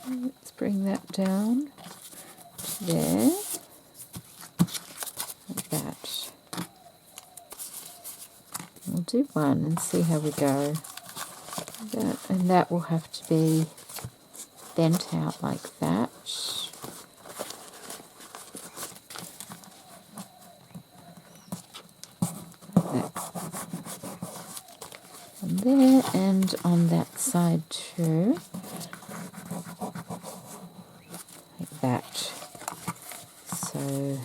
Let's bring that down to there, like that. We'll do one and see how we go. And that will have to be bent out like that. Like that. On there and on that side too. Like that. So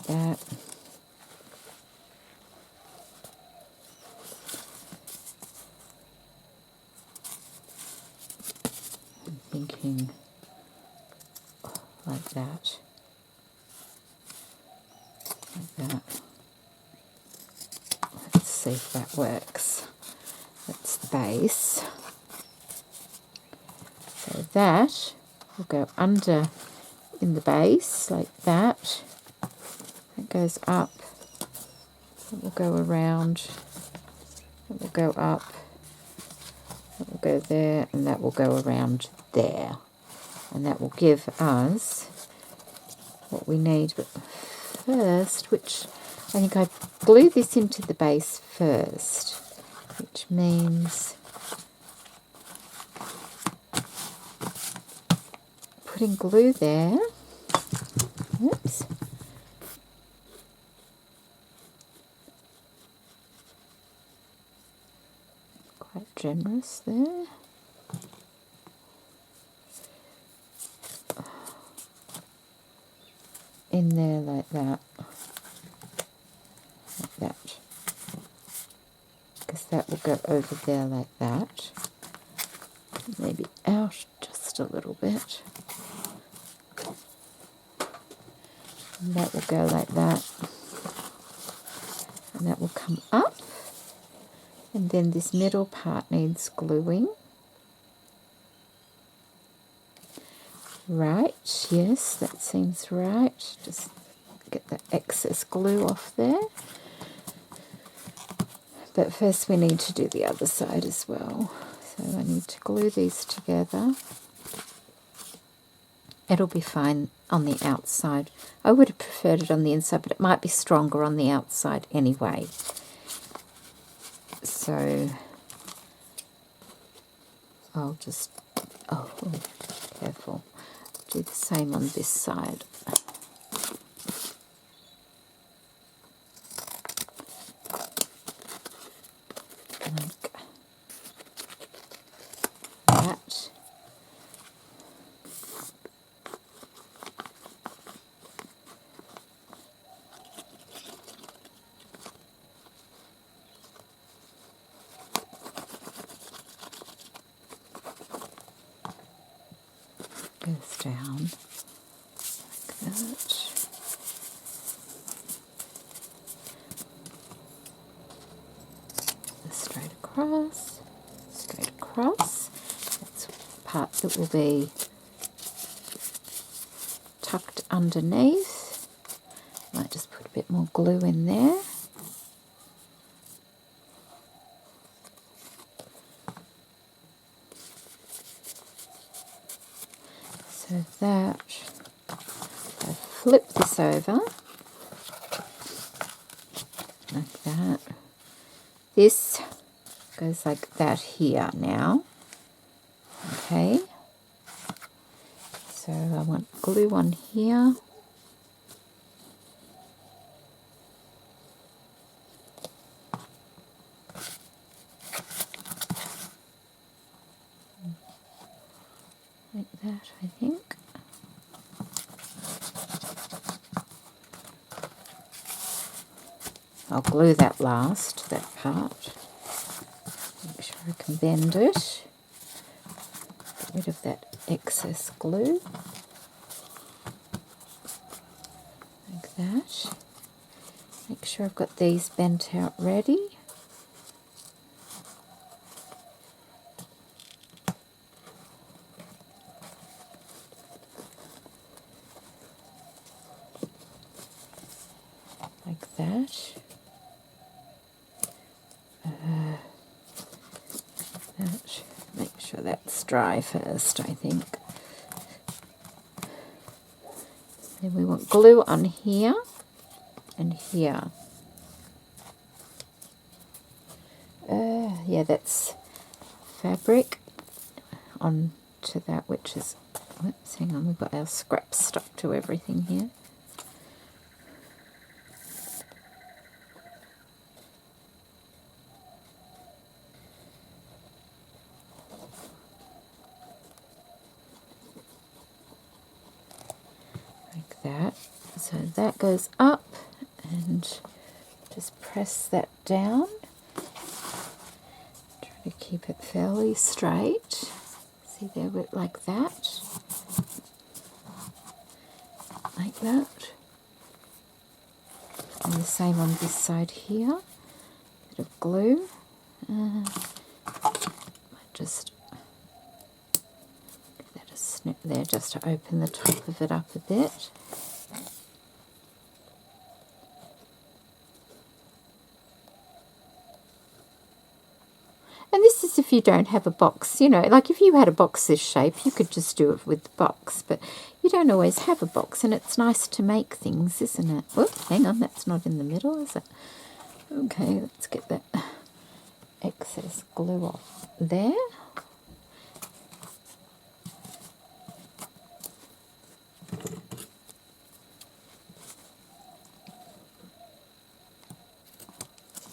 that. Thinking like that, like that. Let's see if that works. That's the base. So that will go under in the base like that. It goes up. It will go around. It will go up. It will go there, and that will go around there, and that will give us what we need. But first, which I think I glue this into the base first, which means putting glue there. Oops. Quite generous there. In there like that. Like that. Because that will go over there like that. Maybe out just a little bit. And that will go like that. And that will come up. And then this middle part needs gluing. Right, yes, that seems right. Just get the excess glue off there. But first we need to do the other side as well. So I need to glue these together. It'll be fine on the outside. I would have preferred it on the inside, but it might be stronger on the outside anyway. So I'll just, oh, careful. Do the same on this side. Like that. Goes down like that. Straight across, straight across. That's the part that will be tucked underneath. Might just put a bit more glue in there. So that, I flip this over, like that. This goes like that here now, okay. So I want glue on here. Like that, I think. I'll glue that last, that part. Make sure I can bend it. Get rid of that excess glue. Like that. Make sure I've got these bent out ready. sure that's dry first, I think. Then we want glue on here and here. Yeah, that's fabric on to that, which is, whoops, hang on, we've got our scraps stuck to everything here. Like that. So that goes up, and just press that down. Try to keep it fairly straight. See there, like that. Like that. And the same on this side here. Bit of glue. Just give that a snip there just to open the top of it up a bit. And this is if you don't have a box, you know, like if you had a box this shape, you could just do it with the box, but you don't always have a box, and it's nice to make things, isn't it? Whoop, hang on, that's not in the middle, is it? Okay, let's get that excess glue off there.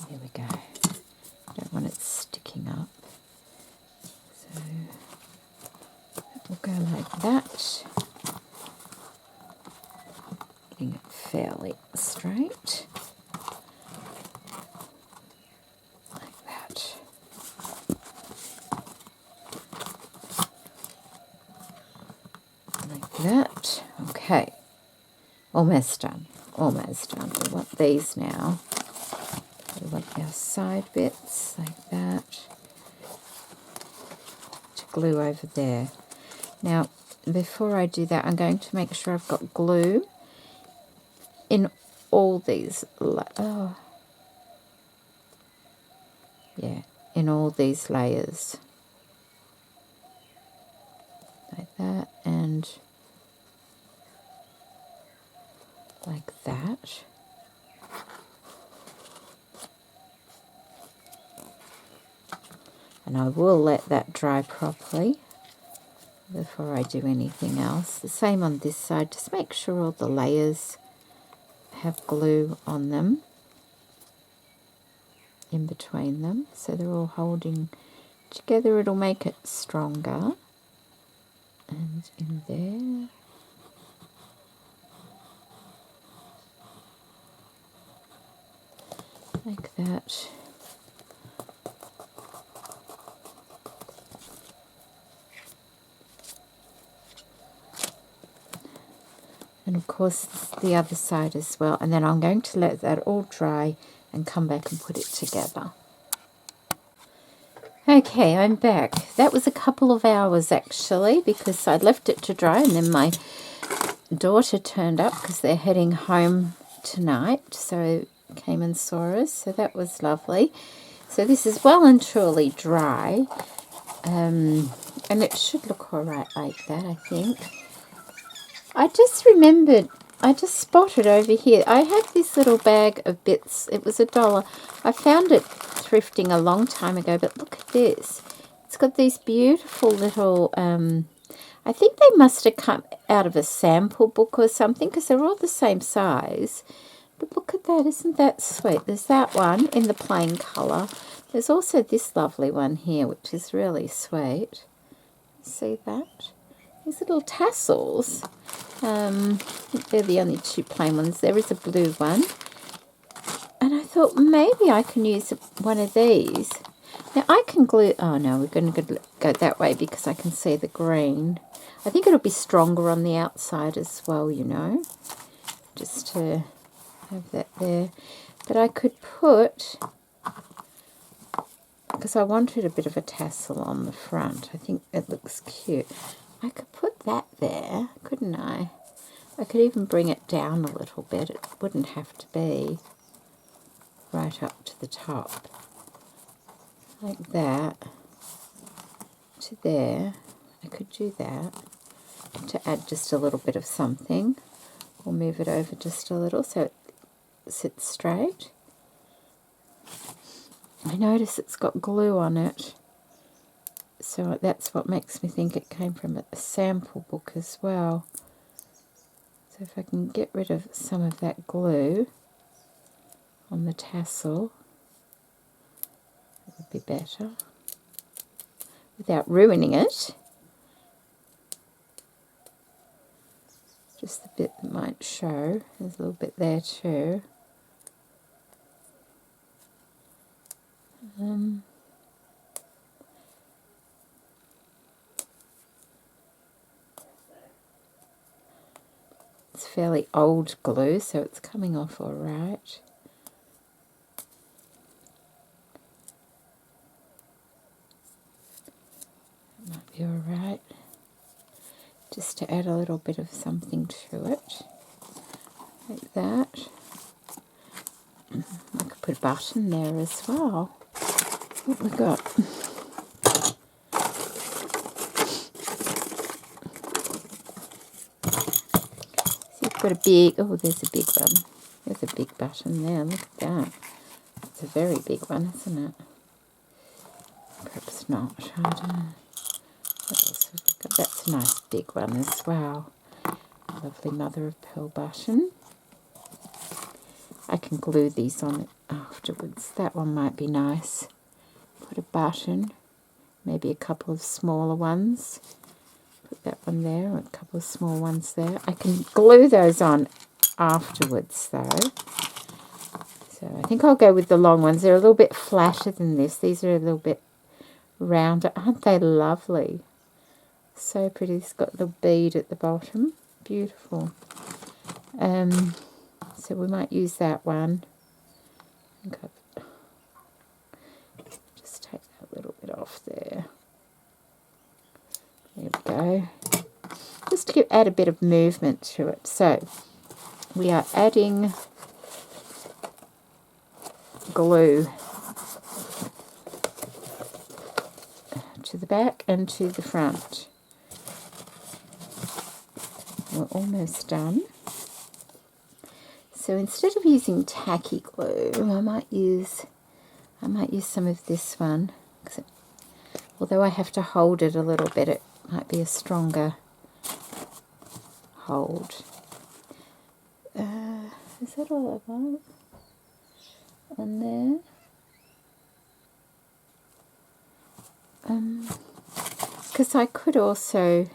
There we go. Don't want it sticking up. So we'll go like that. Getting it fairly straight. Like that. Like that. Okay. Almost done. Almost done. We want these now. We want our side bits like that to glue over there. Now, before I do that, I'm going to make sure I've got glue in all these. In all these layers, like that and like that. And I will let that dry properly before I do anything else. The same on this side. Just make sure all the layers have glue on them, in between them, so they're all holding together. It'll make it stronger. And in there. Like that. And of course the other side as well, and then I'm going to let that all dry and come back and put it together. Okay, I'm back. That was a couple of hours actually, because I'd left it to dry and then my daughter turned up because they're heading home tonight, so came and saw us, so that was lovely. So this is well and truly dry, and it should look alright like that, I think. I just remembered, I just spotted over here, I had this little bag of bits, it was $1. I found it thrifting a long time ago, but look at this. It's got these beautiful little, I think they must have come out of a sample book or something, because they're all the same size. But look at that, isn't that sweet? There's that one in the plain colour. There's also this lovely one here, which is really sweet. See that? These little tassels. I think they're the only two plain ones. There is a blue one. And I thought maybe I can use one of these. Now I can glue... Oh no, we're going to go that way because I can see the green. I think it'll be stronger on the outside as well, you know. Just to have that there. But I could put... Because I wanted a bit of a tassel on the front. I think it looks cute. I could put that there, couldn't I? I could even bring it down a little bit. It wouldn't have to be right up to the top. Like that. to there. I could do that to add just a little bit of something, or move it over just a little so it sits straight. I notice it's got glue on it, so that's what makes me think it came from a sample book as well. So if I can get rid of some of that glue on the tassel, it would be better, without ruining it. Just the bit that might show, there's a little bit there too. It's fairly old glue, so it's coming off all right. It might be all right. Just to add a little bit of something to it, like that. I could put a button there as well. What we got? Got a big, oh, there's a big one. There's a big button there. Look at that. It's a very big one, isn't it? Perhaps not. I don't know. What else have we got? That's a nice big one as well. Lovely mother of pearl button. I can glue these on it afterwards. That one might be nice. Put a button, maybe a couple of smaller ones. Put that one there, or a couple of small ones there. I can glue those on afterwards though. So I think I'll go with the long ones. They're a little bit flatter than this. These are a little bit rounder. Aren't they lovely? So pretty. It's got the bead at the bottom. Beautiful. So we might use that one. Just take that little bit off there. There we go. Just to add a bit of movement to it. So we are adding glue to the back and to the front. We're almost done. So instead of using tacky glue, I might use some of this one. Although I have to hold it a little bit, it might be a stronger hold. Is that all I want on there? Because I could also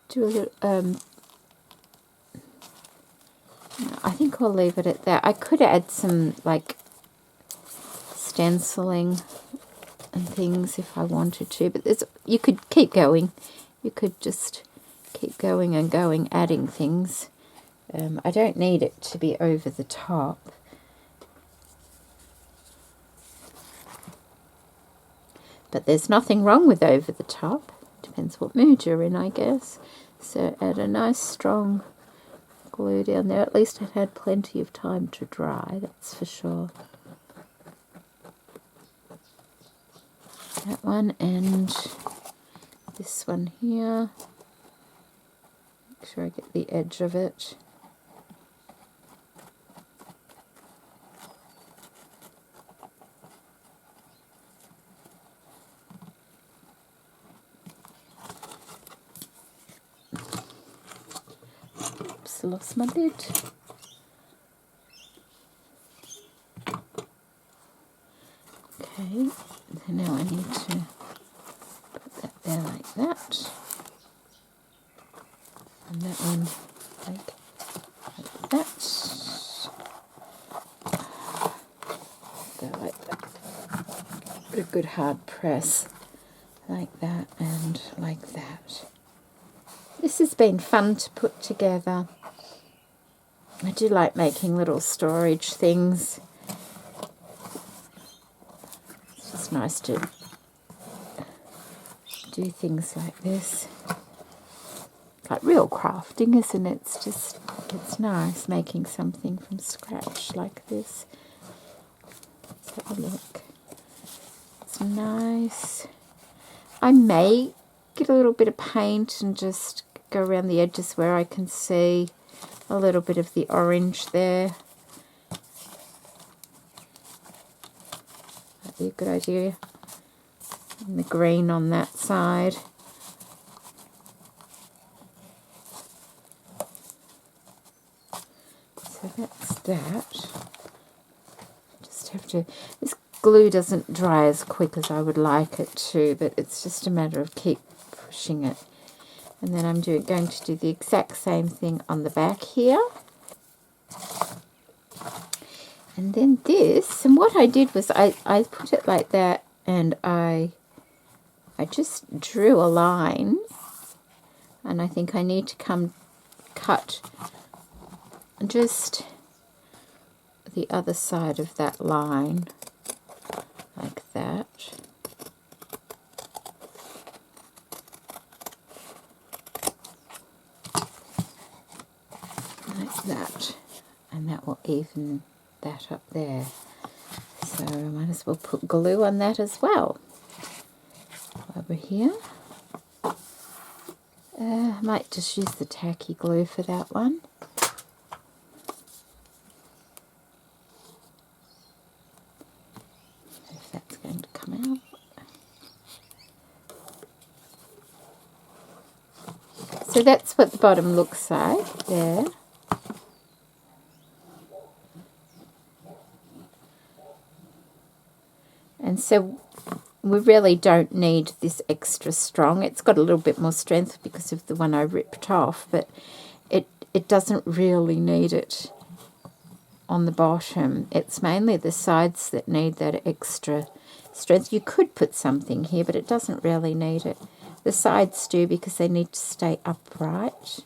do a little, I think I'll leave it at that. I could add some like stenciling and things if I wanted to, but you could keep going. You could just keep going and going, adding things. I don't need it to be over the top. But there's nothing wrong with over the top. Depends what mood you're in, I guess. So add a nice strong glue down there. At least it had plenty of time to dry, that's for sure. That one and this one here. Make sure I get the edge of it. Oops, I lost my lid. Okay, so now I need to put that there like that. And that one like that. Go like that. Put a good hard press like that and like that. This has been fun to put together. I do like making little storage things. It's just nice to do things like this. Like real crafting, isn't it? It's nice making something from scratch like this. Let's have a look. It's nice. I may get a little bit of paint and just go around the edges where I can see a little bit of the orange there. That'd be a good idea. And the green on that side. So that's that. Just have to, this glue doesn't dry as quick as I would like it to, but it's just a matter of keep pushing it. And then I'm going to do the exact same thing on the back here. And then this, and what I did was I put it like that, and I just drew a line, and I think I need to cut just the other side of that line like that. Like that, and that will even that up there. So I might as well put glue on that as well. Over here. I might just use the tacky glue for that one. If that's going to come out. So that's what the bottom looks like there. And so we really don't need this extra strong. It's got a little bit more strength because of the one I ripped off, but it doesn't really need it on the bottom. It's mainly the sides that need that extra strength. You could put something here, but it doesn't really need it. The sides do because they need to stay upright.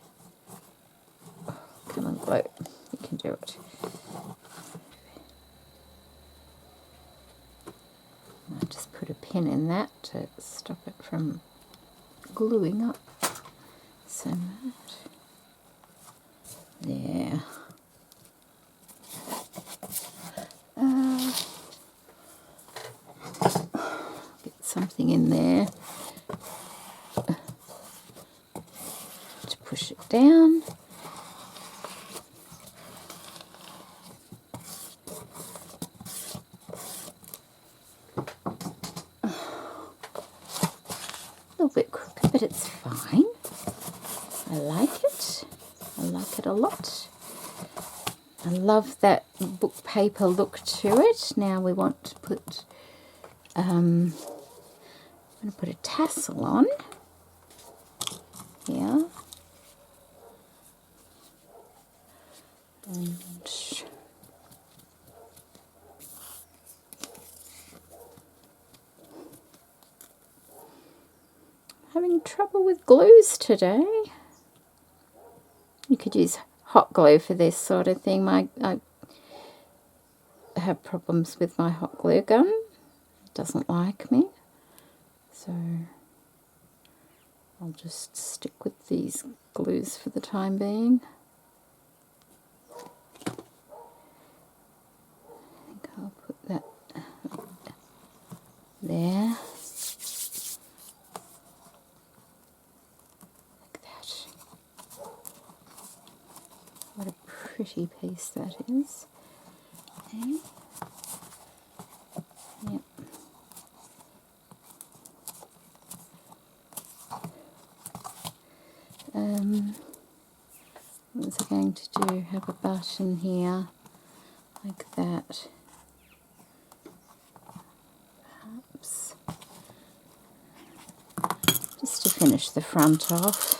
Come on, glue. You can do it. I'll just put a pin in that to stop it from gluing up so much. There. Get something in there to push it down. A little bit crooked, but it's fine. I like it. I like it a lot. I love that book paper look to it. Now we want to put, I'm going to put a tassel on here. And having trouble with glues today. You could use hot glue for this sort of thing. I have problems with my hot glue gun. It doesn't like me. So I'll just stick with these glues for the time being. I think I'll put that there. What a pretty piece that is. Okay. Yep. What was I going to do? Have a button here, like that. Perhaps. Just to finish the front off.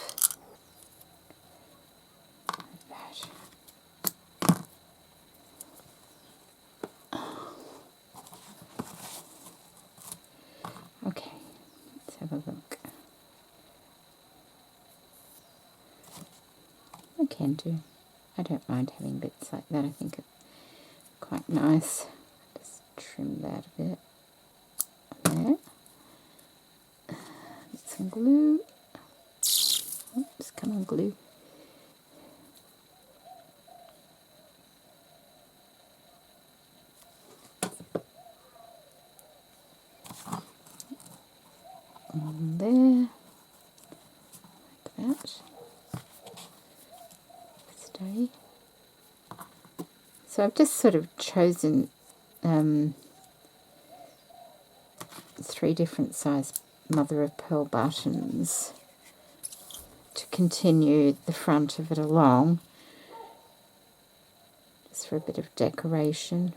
Okay, let's have a look. I can do. I don't mind having bits like that. I think it's quite nice. Just trim that a bit. There. Get some glue. Oops, come on, glue. on there, like that. Stay. So I've just sort of chosen 3 different size mother of pearl buttons to continue the front of it along, just for a bit of decoration.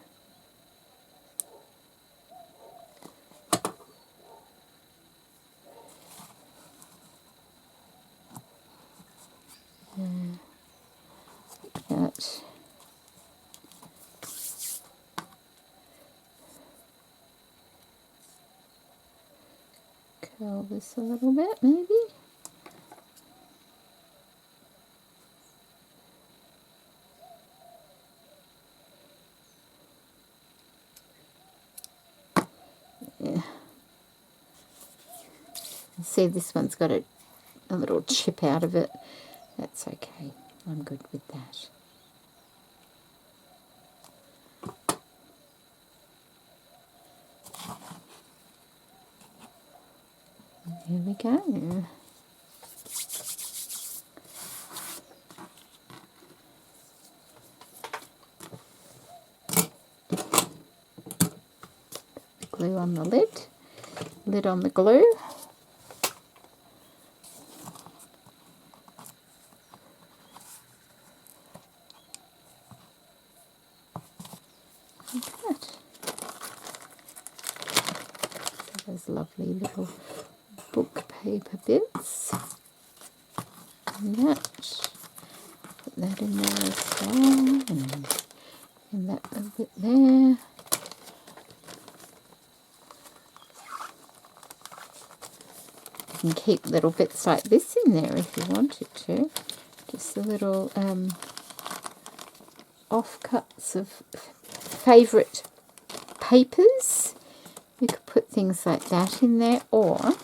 Like that. Curl this a little bit, maybe. Yeah. See, this one's got a little chip out of it. That's okay. I'm good with that. Here we go. Glue on the lid on the glue. Like that. Those lovely little book paper bits. And that. Put that in there as well. And that little bit there. You can keep little bits like this in there if you wanted to. Just the little offcuts of favourite papers. You could put things like that in there, or I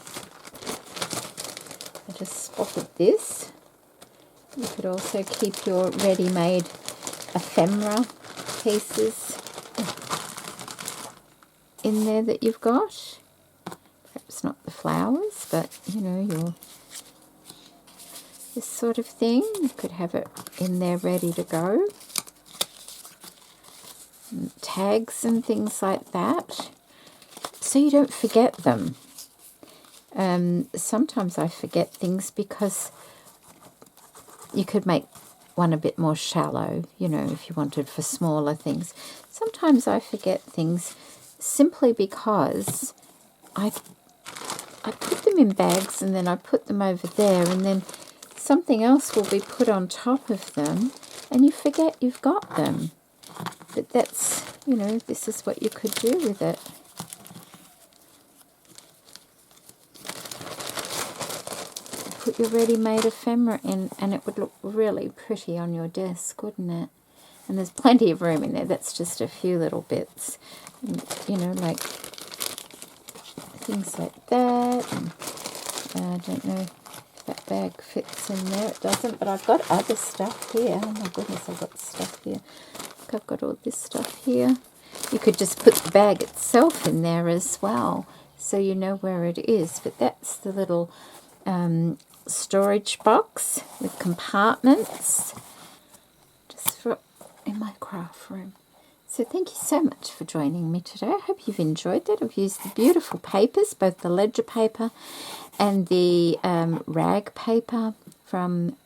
just spotted this. You could also keep your ready-made ephemera pieces in there that you've got. Perhaps not the flowers, but you know, this sort of thing. You could have it in there ready to go. And tags and things like that, so you don't forget them. Sometimes I forget things because you could make one a bit more shallow, you know, if you wanted for smaller things. Sometimes I forget things simply because I put them in bags and then I put them over there, and then something else will be put on top of them and you forget you've got them. But that's, you know, this is what you could do with it. Put your ready-made ephemera in and it would look really pretty on your desk, wouldn't it? And there's plenty of room in there. That's just a few little bits. And, you know, like things like that. And, I don't know if that bag fits in there. It doesn't, but I've got other stuff here. Oh my goodness, I've got stuff here. Look, I've got all this stuff here. You could just put the bag itself in there as well, so you know where it is. But that's the little storage box with compartments, just for in my craft room. So thank you so much for joining me today. I hope you've enjoyed that. I've used the beautiful papers, both the ledger paper and the rag paper from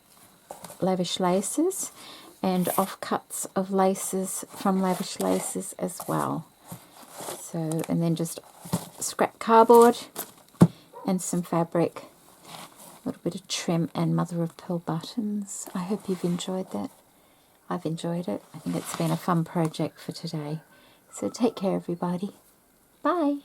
Lavish Laces, and offcuts of laces from Lavish Laces as well. So, and then just scrap cardboard and some fabric, a little bit of trim and mother of pearl buttons. I hope you've enjoyed that. I've enjoyed it. I think it's been a fun project for today. So take care, everybody. Bye.